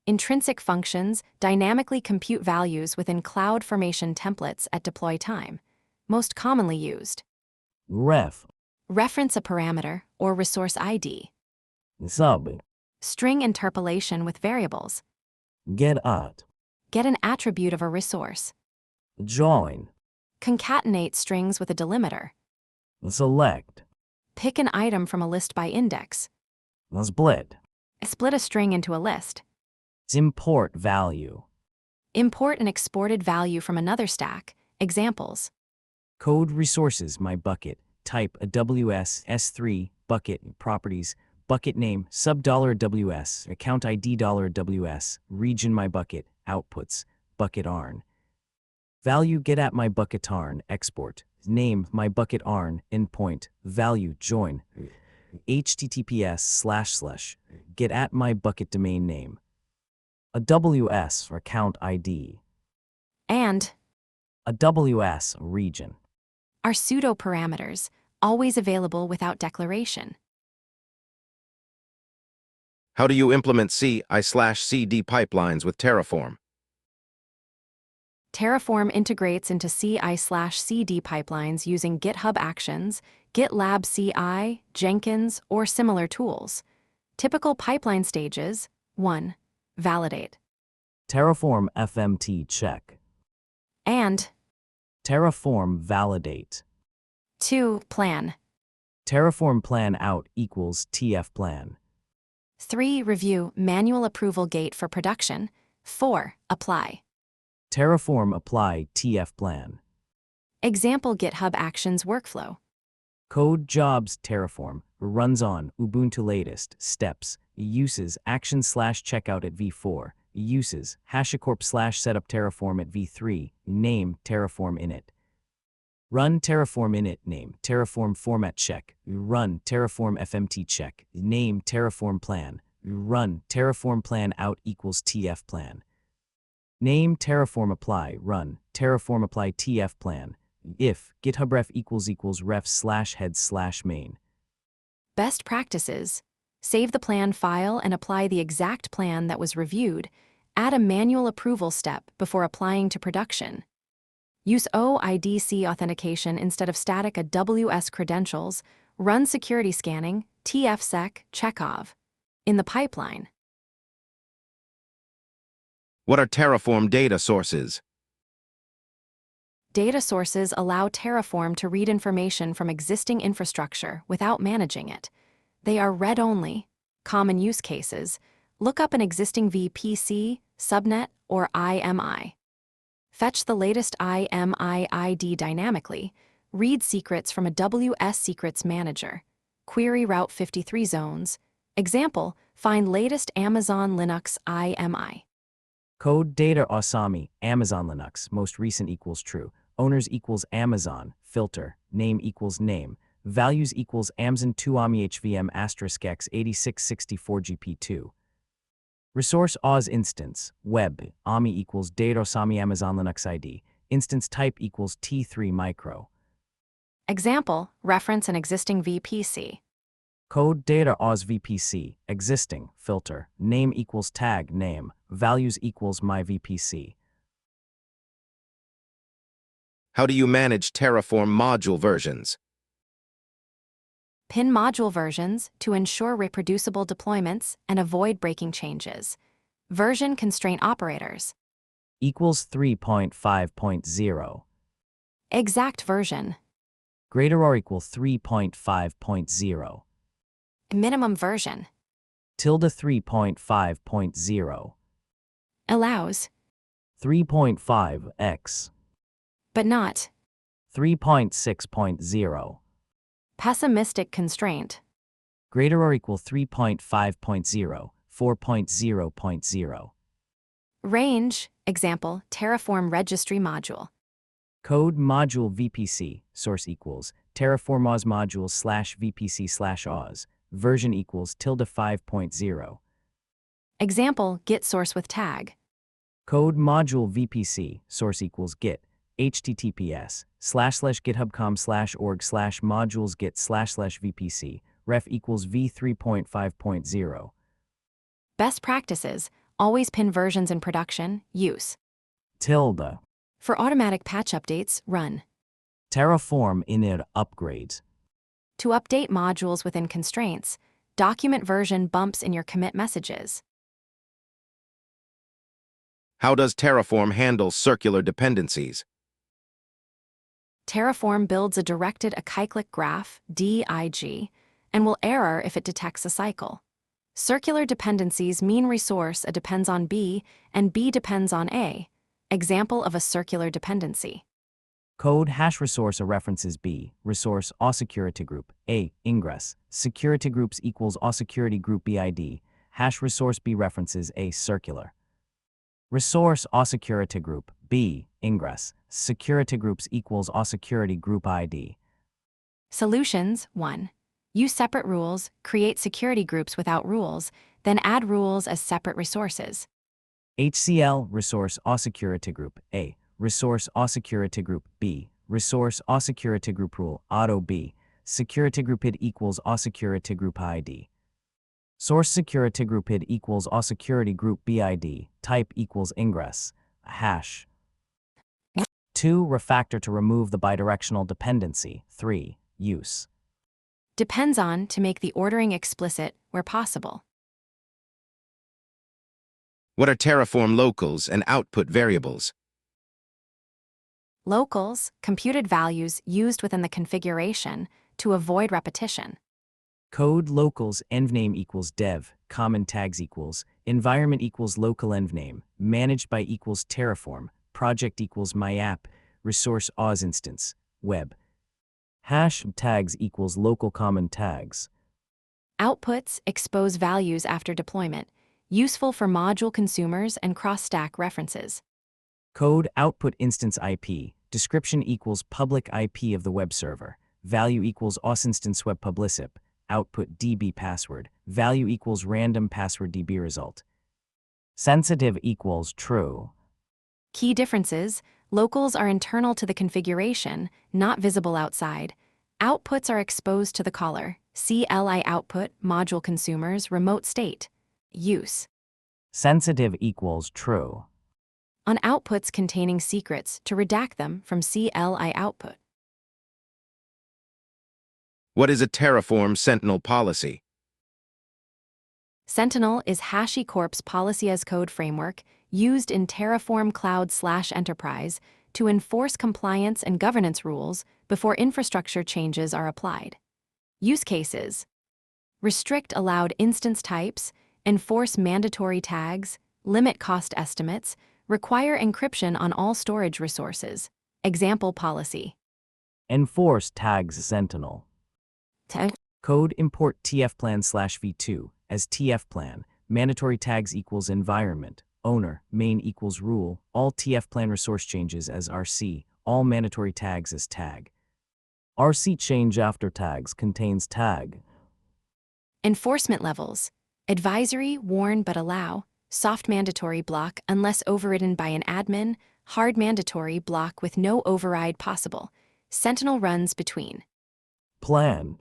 Intrinsic functions dynamically compute values within CloudFormation templates at deploy time. Most commonly used. Ref. Reference a parameter or resource ID. Sub. String interpolation with variables. Get at. Get an attribute of a resource. Join. Concatenate strings with a delimiter. Select. Pick an item from a list by index. Split. Split a string into a list. Import value. Import an exported value from another stack. Examples. Code resources my bucket. Type AWS S3 bucket properties. Bucket name sub $WS account ID $WS region my bucket outputs bucket arn. Value get at my bucket arn export name my bucket arn endpoint value join https / get at my bucket domain name AWS account ID And AWS region are pseudo parameters, always available without declaration. How do you implement CI/CD pipelines with Terraform? Terraform integrates into CI/CD pipelines using GitHub Actions, GitLab CI, Jenkins, or similar tools. Typical pipeline stages: 1. Validate. Terraform FMT check And Terraform validate 2. Plan. Terraform plan out equals TF plan 3. Review manual approval gate for production. 4. Apply. Terraform apply TF plan Example GitHub Actions workflow. Code jobs Terraform runs on Ubuntu latest steps uses action /checkout at v4 uses HashiCorp /setup Terraform at v3 name Terraform init run Terraform init name Terraform format check run Terraform FMT check name Terraform plan run Terraform plan out equals TF plan name Terraform apply run Terraform apply TF plan if GitHub ref == ref /head/main Best practices. Save the plan file and apply the exact plan that was reviewed. Add a manual approval step before applying to production. Use OIDC authentication instead of static AWS credentials. Run security scanning, TFSec, Chekhov. In the pipeline. What are Terraform data sources? Data sources allow Terraform to read information from existing infrastructure without managing it. They are read-only. Common use cases. Look up an existing VPC, subnet, or IMI. Fetch the latest IMI ID dynamically. Read secrets from AWS Secrets Manager. Query Route 53 zones. Example, find latest Amazon Linux IMI. Code data Asami, Amazon Linux, most recent equals true. Owners equals Amazon, filter, name equals name. Values equals Amazon 2 AMI HVM asterisk X 8664 GP2. Resource Oz instance, web, AMI equals data Asami Amazon Linux ID. Instance type equals T3 micro. Example, reference an existing VPC. Code data Oz VPC, existing, filter, name equals tag name, values equals my VPC. How do you manage Terraform module versions? Pin module versions to ensure reproducible deployments and avoid breaking changes. Version constraint operators. Equals 3.5.0. Exact version. Greater or equal 3.5.0. Minimum version. Tilde 3.5.0. Allows. 3.5x. But not. 3.6.0. Pessimistic constraint. Greater or equal 3.5.0, 4.0.0. Range. Example, Terraform registry module. Code module VPC, source equals, Terraform Oz modules /VPC /Oz, version equals tilde 5.0. Example, Git source with tag. Code module VPC, source equals Git, https://github.com/org/modules git//VPC, ref equals v3.5.0. Best practices. Always pin versions in production. Use. Tilde. For automatic patch updates, run. Terraform init upgrades. To update modules within constraints, document version bumps in your commit messages. How does Terraform handle circular dependencies? Terraform builds a directed acyclic graph, DIG, and will error if it detects a cycle. Circular dependencies mean resource A depends on B and B depends on A. Example of a circular dependency. Code hash resource A references B, resource A security group, A, ingress, security groups equals A security group BID, hash resource B references A circular. Resource A security group, B, ingress, security groups equals A security group ID. Solutions. 1. Use separate rules, create security groups without rules, then add rules as separate resources. HCL resource A security group, A, resource A security group B, resource A security group rule auto B, security group ID equals A security group ID. Source security group ID equals A security group BID, type equals ingress, hash. 2. Refactor to remove the bidirectional dependency. 3. Use. Depends on to make the ordering explicit where possible. What are Terraform locals and output variables? Locals, computed values used within the configuration to avoid repetition. Code locals envname equals dev, common tags equals, environment equals local envname, managed by equals Terraform, project equals my app, resource Oz instance, web. Hash tags equals local common tags. Outputs expose values after deployment, useful for module consumers and cross-stack references. Code output instance IP, description equals public IP of the web server, value equals Oz instance web publicip, output DB password, value equals random password DB result. Sensitive equals true. Key differences. Locals are internal to the configuration, not visible outside. Outputs are exposed to the caller, CLI output, module consumers, remote state. Use. Sensitive equals true. On outputs containing secrets to redact them from CLI output. What is a Terraform Sentinel policy? Sentinel is HashiCorp's policy as code framework used in Terraform Cloud/Enterprise to enforce compliance and governance rules before infrastructure changes are applied. Use cases: restrict allowed instance types, enforce mandatory tags, limit cost estimates, require encryption on all storage resources. Example policy. Enforce tags Sentinel. Tag. Code import tfplan/v2 as tfplan. Mandatory tags equals environment. Owner, main equals rule. All tfplan resource changes as RC. All mandatory tags as tag. RC change after tags contains tag. Enforcement levels: advisory, warn but allow, soft mandatory block unless overridden by an admin, hard mandatory block with no override possible. Sentinel runs between Plan.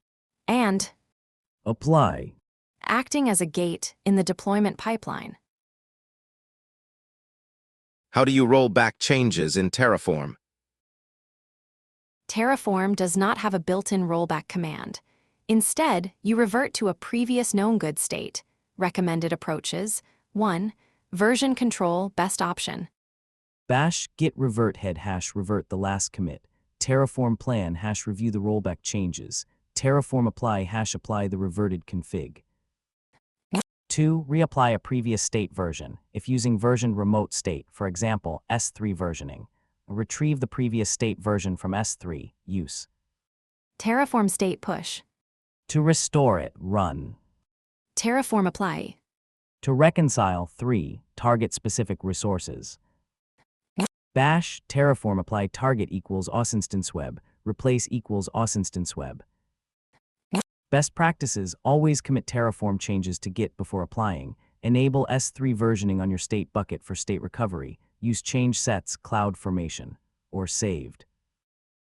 and Apply. acting as a gate in the deployment pipeline. How do you roll back changes in Terraform? Terraform does not have a built-in rollback command. Instead, you revert to a previous known good state. Recommended approaches: 1. Version control, best option. Bash git revert head hash revert the last commit. Terraform plan hash review the rollback changes. Terraform apply hash apply the reverted config. 2. Reapply a previous state version. If using version remote state, for example, S3 versioning. Retrieve the previous state version from S3. Use. Terraform state push. To restore it, run. Terraform apply. To reconcile, 3. Target specific resources. Bash Terraform apply target equals ausinstanceweb. Replace equals ausinstanceweb. Best practices: always commit Terraform changes to Git before applying. Enable S3 versioning on your state bucket for state recovery. Use change sets CloudFormation or saved.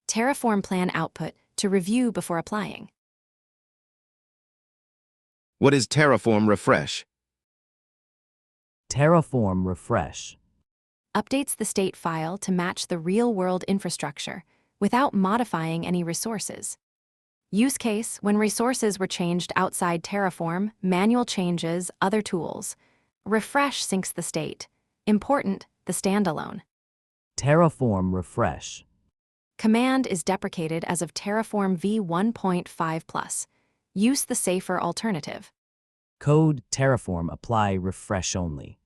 Terraform plan output to review before applying. What is Terraform refresh? Terraform refresh. Updates the state file to match the real-world infrastructure without modifying any resources. Use case: when resources were changed outside Terraform, manual changes, other tools. Refresh syncs the state. Important: the standalone. Terraform refresh. Command is deprecated as of Terraform v1.5+. Use the safer alternative. Code Terraform apply refresh only.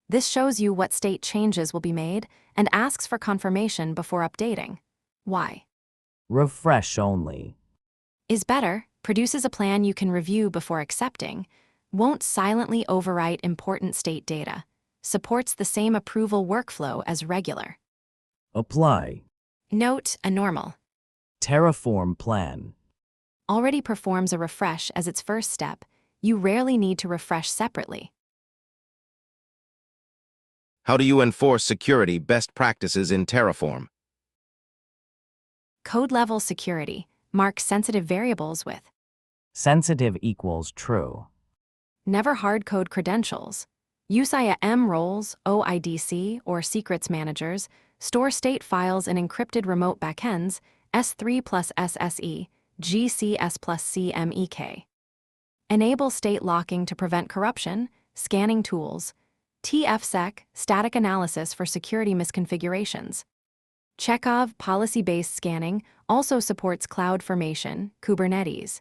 This shows you what state changes will be made and asks for confirmation before updating. Why? Refresh only. Is better, produces a plan you can review before accepting, won't silently overwrite important state data, supports the same approval workflow as regular. Apply. Note: a normal. Terraform plan. Already performs a refresh as its first step. You rarely need to refresh separately. How do you enforce security best practices in Terraform? Code-level security. Mark sensitive variables with Sensitive equals true. never hard-code credentials. Use IAM roles, OIDC, or secrets managers. Store state files in encrypted remote backends, S3 plus SSE, GCS plus CMEK. Enable state locking to prevent corruption. Scanning tools. TFSec, static analysis for security misconfigurations. Chekhov policy-based scanning also supports CloudFormation, Kubernetes.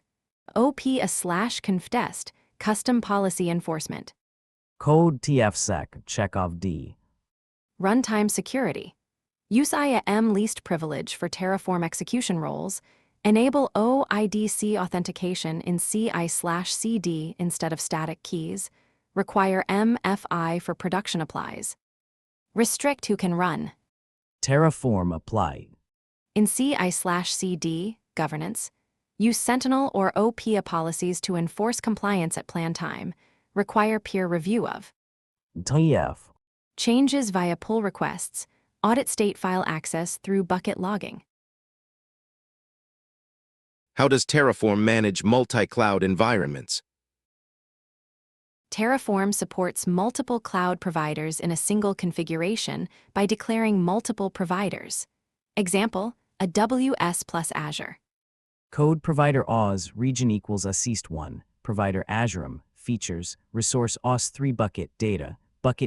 OP/confdest, custom policy enforcement. Code TFSec Chekhov D. Runtime security. Use IAM least privilege for Terraform execution roles. Enable OIDC authentication in CI/CD instead of static keys. Require MFI for production applies. Restrict who can run. Terraform apply. In CI/CD, governance, use Sentinel or OPA policies to enforce compliance at plan time. Require peer review of TF. changes via pull requests. Audit state file access through bucket logging. How does Terraform manage multi-cloud environments? Terraform supports multiple cloud providers in a single configuration by declaring multiple providers. Example, AWS plus Azure. Code provider Oz region equals ACEAST1, provider Azureum, features, resource OS3 bucket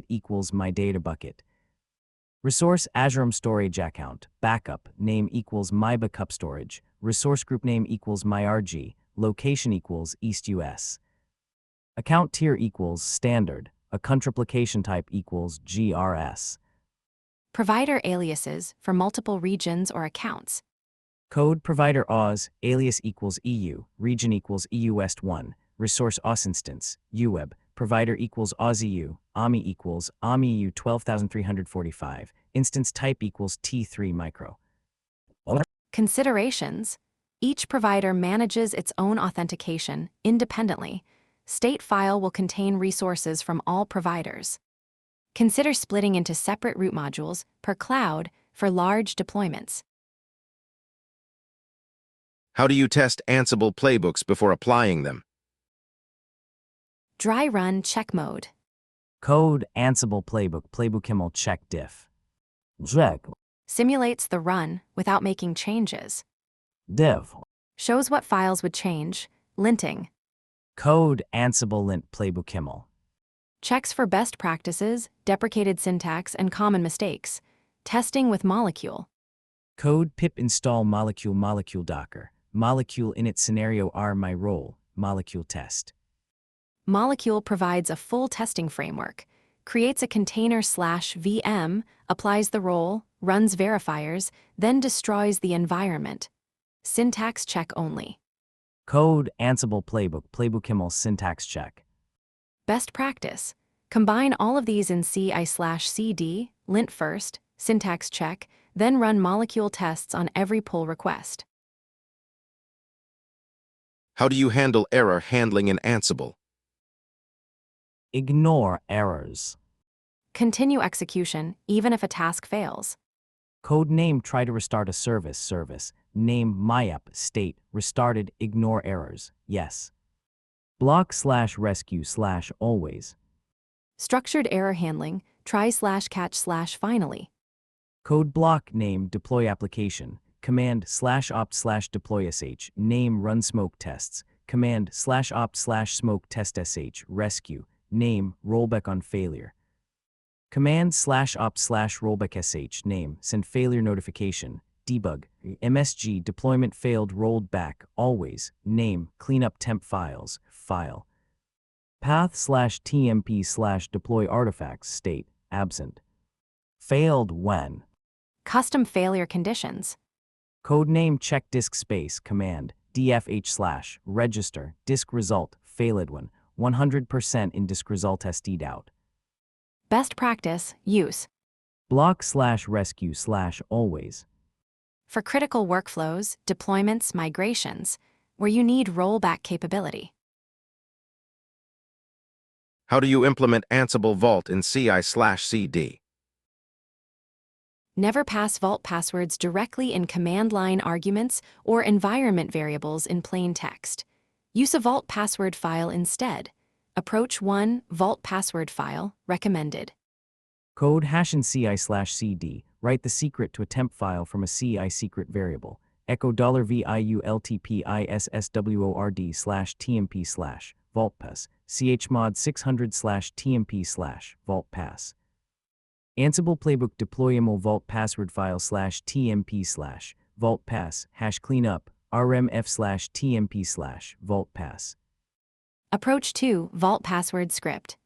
equals my data bucket. Resource Azureum storage account, backup, name equals my backup storage, resource group name equals my RG, location equals East US. Account tier equals standard, account replication type equals GRS. Provider aliases for multiple regions or accounts. Code provider Oz, alias equals EU, region equals EU West 1, resource OS instance, UWeb, provider equals OzEU, AMI equals AMI-EU 12345, instance type equals T3 micro. Considerations. Each provider manages its own authentication independently. State file will contain resources from all providers. Consider splitting into separate root modules per cloud for large deployments. How do you test Ansible playbooks before applying them? Dry run check mode. Code Ansible playbook YAML check diff. Check Simulates the run without making changes. diff. Shows what files would change. Linting. Code Ansible lint playbook YAML. Checks for best practices, deprecated syntax, and common mistakes. Testing with Molecule. Code pip install molecule docker. Molecule init scenario r my role, molecule test. Molecule provides a full testing framework, creates a container/VM, applies the role, runs verifiers, then destroys the environment. Syntax check only. Code Ansible playbook YAML syntax check. Best practice. Combine all of these in CI/CD, lint first, syntax check, then run molecule tests on every pull request. How do you handle error handling in Ansible? Ignore errors. Continue execution, even if a task fails. Code name try to restart a service, name myapp, state, restarted, ignore errors, yes. Block/rescue/always. Structured error handling, try/catch/finally. Code block name deploy application, command/opt/deploy sh, name run smoke tests, command/opt/smoke test sh, rescue, name rollback on failure. Command/opt/rollback sh, name send failure notification, debug, MSG deployment failed rolled back, always, name cleanup temp files, file. Path/tmp/deploy artifacts, state, absent. Failed when. Custom failure conditions. Codename check disk space, command, dfh/register, disk result, failed when, 100% in disk result std out. Best practice, use. Block/rescue/always. For critical workflows, deployments, migrations, where you need rollback capability. How do you implement Ansible Vault in CI/CD? Never pass vault passwords directly in command line arguments or environment variables in plain text. Use a vault password file instead. Approach 1 vault password file, recommended. Code hash in CI/CD, write the secret to a temp file from a CI secret variable. Echo $VIULTPISSWORD/TMP/vaultpass, chmod 600/TMP/vaultpass. Ansible playbook deploy YAML vault password file /TMP/vaultpass hash cleanup rmf/TMP/vaultpass. Approach 2 vault password script.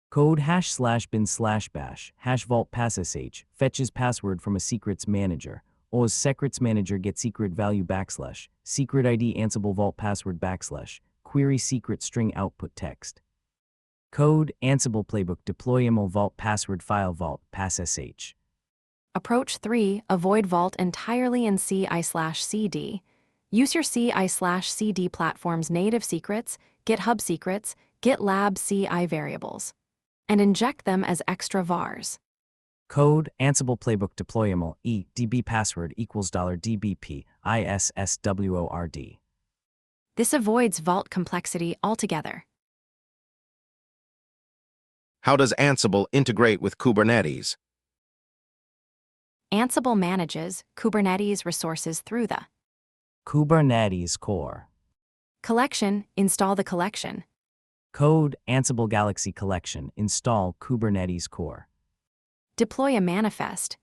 Code #bin/bash hash vault pass sh fetches password from a secrets manager. Oz secrets manager get secret value / secret ID Ansible vault password / query secret string output text. Code Ansible playbook deploy YAML vault password file vault pass sh. Approach 3 avoid vault entirely in CI/CD. Use your CI/CD platform's native secrets, GitHub secrets, GitLab CI variables, and inject them as extra vars. Code Ansible playbook deploy YAML db password equals $dbp ISSWORD. This avoids vault complexity altogether. How does Ansible integrate with Kubernetes? Ansible manages Kubernetes resources through the Kubernetes core. collection. Install the collection. Code Ansible Galaxy Collection. Install Kubernetes core. Deploy a manifest.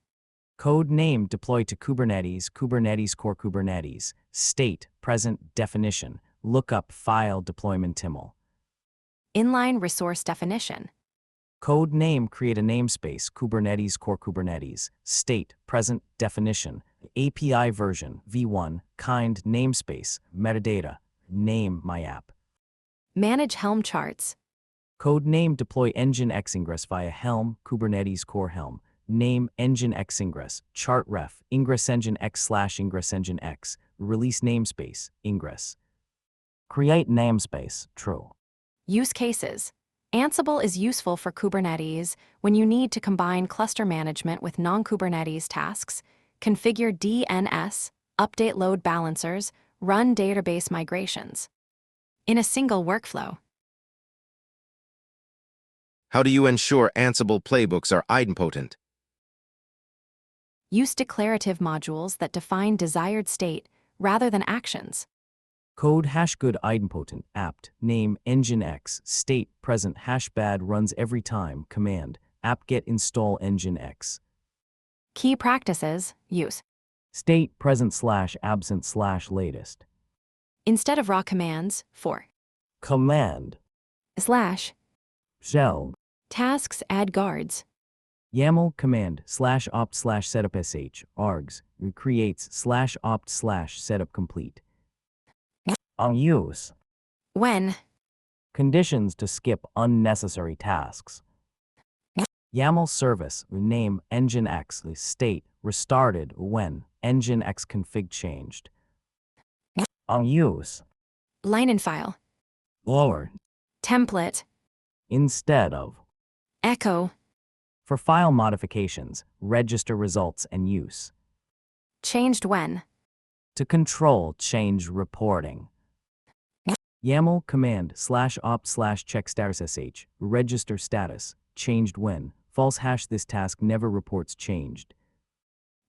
Code name deploy to Kubernetes, Kubernetes core Kubernetes. State, present, definition. Lookup file deployment YAML. Inline resource definition. Code name create a namespace Kubernetes core Kubernetes. State, present, definition. API version v1 kind namespace metadata name my app. Manage Helm charts. Code name deploy Nginx ingress via Helm Kubernetes core Helm. Name Nginx ingress chart ref ingress Nginx / ingress Nginx release namespace ingress. Create namespace true. Use cases. Ansible is useful for Kubernetes when you need to combine cluster management with non-Kubernetes tasks, configure DNS, update load balancers, run database migrations. In a single workflow. How do you ensure Ansible playbooks are idempotent? Use declarative modules that define desired state rather than actions. Code hashgood idempotent apt name Nginx state present hashbad runs every time command apt-get install Nginx. Key practices. Use State present / absent / latest. instead of raw commands for Command / shell tasks add guards. YAML command /opt /setup sh args creates /opt /setup complete. On use When conditions to skip unnecessary tasks. YAML service name Nginx state restarted when Nginx config changed. On use line and file. lower Template. instead of. Echo. For file modifications, register results and use. Changed when. To control change reporting. YAML command /opt /check status sh register status changed when false hash this task never reports changed.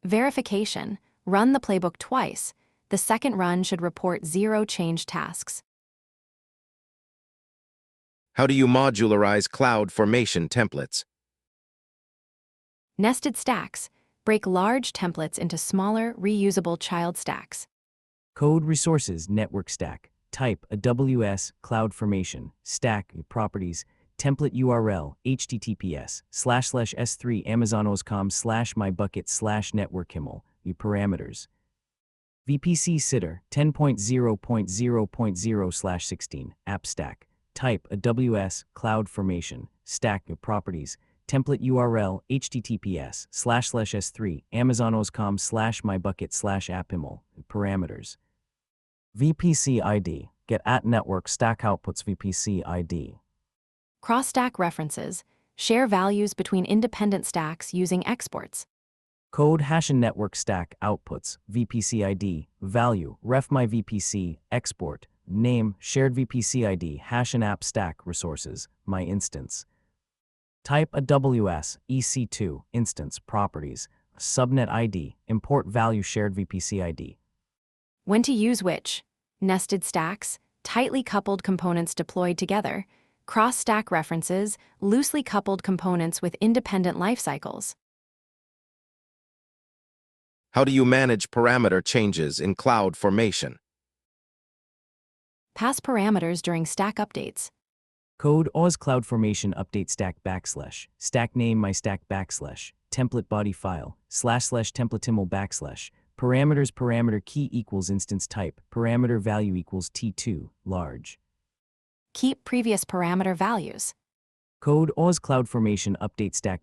Verification. Run the playbook twice. The second run should report 0 change tasks. How do you modularize CloudFormation templates? Nested stacks. Break large templates into smaller, reusable child stacks. Code resources network stack. Type AWS CloudFormation stack properties template URL https //s3 amazonos.com /mybucket /network YAML parameters. VPC sitter 10.0.0.0/16 app stack. Type AWS CloudFormation stack properties template URL https //s3 amazonos.com /mybucket /app YAML parameters. VPC ID get at network stack outputs VPC ID. Cross-stack references. Share values between independent stacks using exports. Code hash and network stack outputs VPC ID value ref my VPC export name shared VPC ID hash and app stack resources my instance. Type AWS EC2 instance properties subnet ID import value shared VPC ID. When to use which. Nested stacks. Tightly coupled components deployed together. Cross-stack references. Loosely coupled components with independent lifecycles. How do you manage parameter changes in CloudFormation? Pass parameters during stack updates. Code Oz CloudFormation update stack / stack name my stack / template body file / template YAML / parameters parameter key equals instance type parameter value equals t2 large. Keep previous parameter values. Code Oz CloudFormation update stack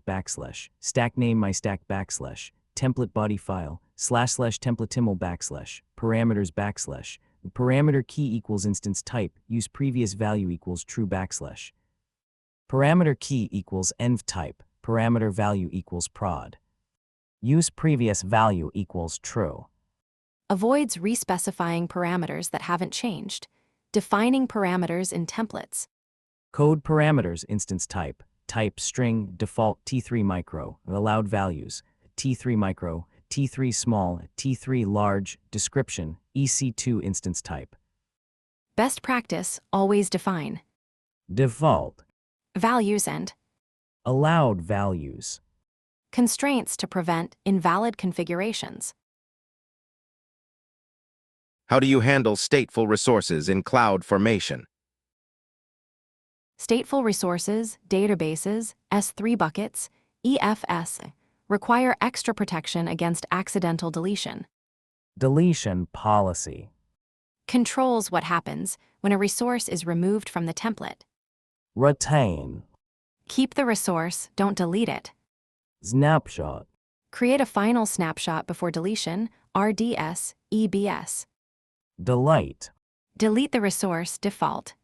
/ stack name my stack / template body file / template YAML / parameters / parameter key equals instance type use previous value equals true / parameter key equals env type parameter value equals prod. Use previous value equals true. Avoids respecifying parameters that haven't changed. Defining parameters in templates. Code parameters instance type. Type string, default T3 micro, allowed values, T3 micro, T3 small, T3 large, description, EC2 instance type. Best practice, always define Default, values and allowed values. constraints to prevent invalid configurations. How do you handle stateful resources in CloudFormation? Stateful resources, databases, S3 buckets, EFS, require extra protection against accidental deletion. Deletion policy. Controls what happens when a resource is removed from the template. Retain. Keep the resource, don't delete it. Snapshot. Create a final snapshot before deletion, RDS, EBS. Delete. Delete the resource, default.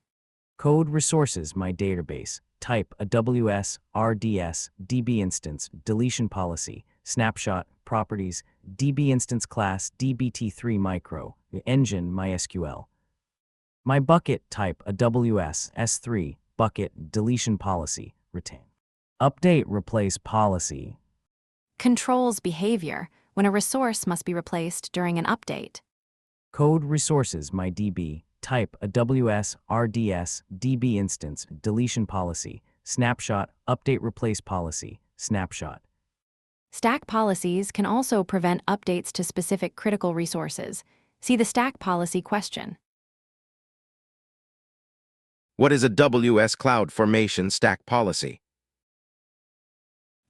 Code resources my database. Type AWS RDS DB instance deletion policy. Snapshot properties DB instance class DBT3 micro engine MySQL. My bucket type AWS S3 bucket deletion policy retain. Update replace policy. Controls behavior when a resource must be replaced during an update. Code resources my DB. Type AWS RDS DB instance deletion policy. Snapshot update replace policy. Snapshot. Stack policies can also prevent updates to specific critical resources. See the stack policy question. What is AWS CloudFormation stack policy?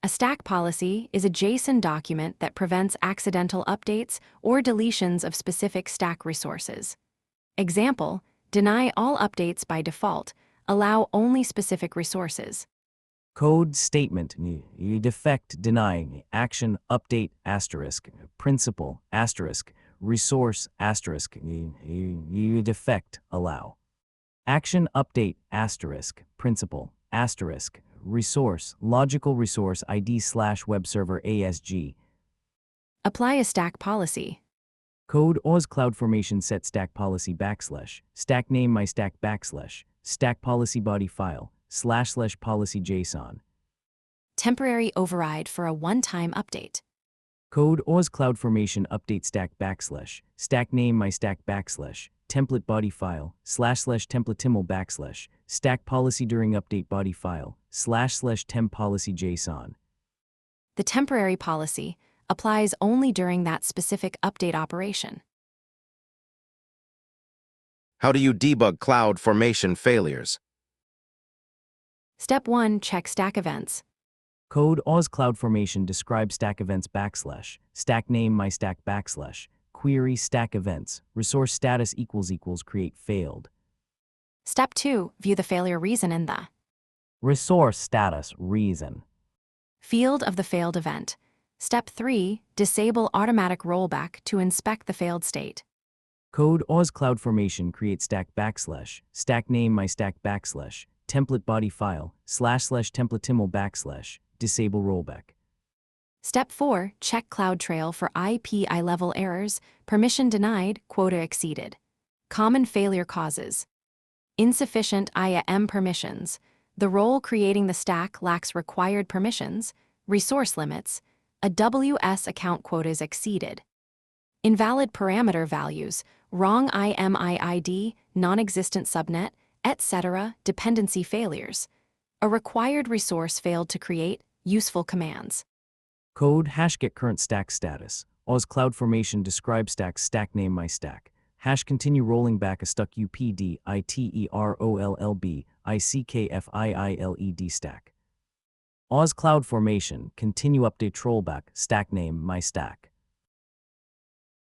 A stack policy is a JSON document that prevents accidental updates or deletions of specific stack resources. Example, deny all updates by default, allow only specific resources. Code statement defect deny action update asterisk principal asterisk resource asterisk defect allow action update asterisk principal asterisk resource logical resource ID / web server ASG. Apply a stack policy. Code AWS CloudFormation set stack policy / stack name my stack / stack policy body file / policy JSON. Temporary override for a one-time update. Code AWS CloudFormation update stack / stack name my stack / template body file / template timl / stack policy during update body file / temp policy JSON. The temporary policy applies only during that specific update operation. How do you debug CloudFormation failures? Step 1. Check stack events. Code AWS CloudFormation describe stack events / stack name my stack / query stack events resource status = create failed. Step 2. View the failure reason in the Resource status reason. field of the failed event. Step 3. Disable automatic rollback to inspect the failed state. Code AWS CloudFormation create stack / stack name my stack / template body file / template timl / disable rollback. Step 4. Check CloudTrail for IPI level errors, permission denied, quota exceeded. Common failure causes. Insufficient IAM permissions. The role creating the stack lacks required permissions, resource limits, AWS account quotas exceeded. Invalid parameter values, wrong IMI ID, non-existent subnet, etc. Dependency failures. A required resource failed to create useful commands. Code #get current stack status. AWS CloudFormation describe stack name my stack. #continue rolling back a stuck UPD ITEROLLB ICKFIILED stack. AWS CloudFormation continue update rollback stack name my stack.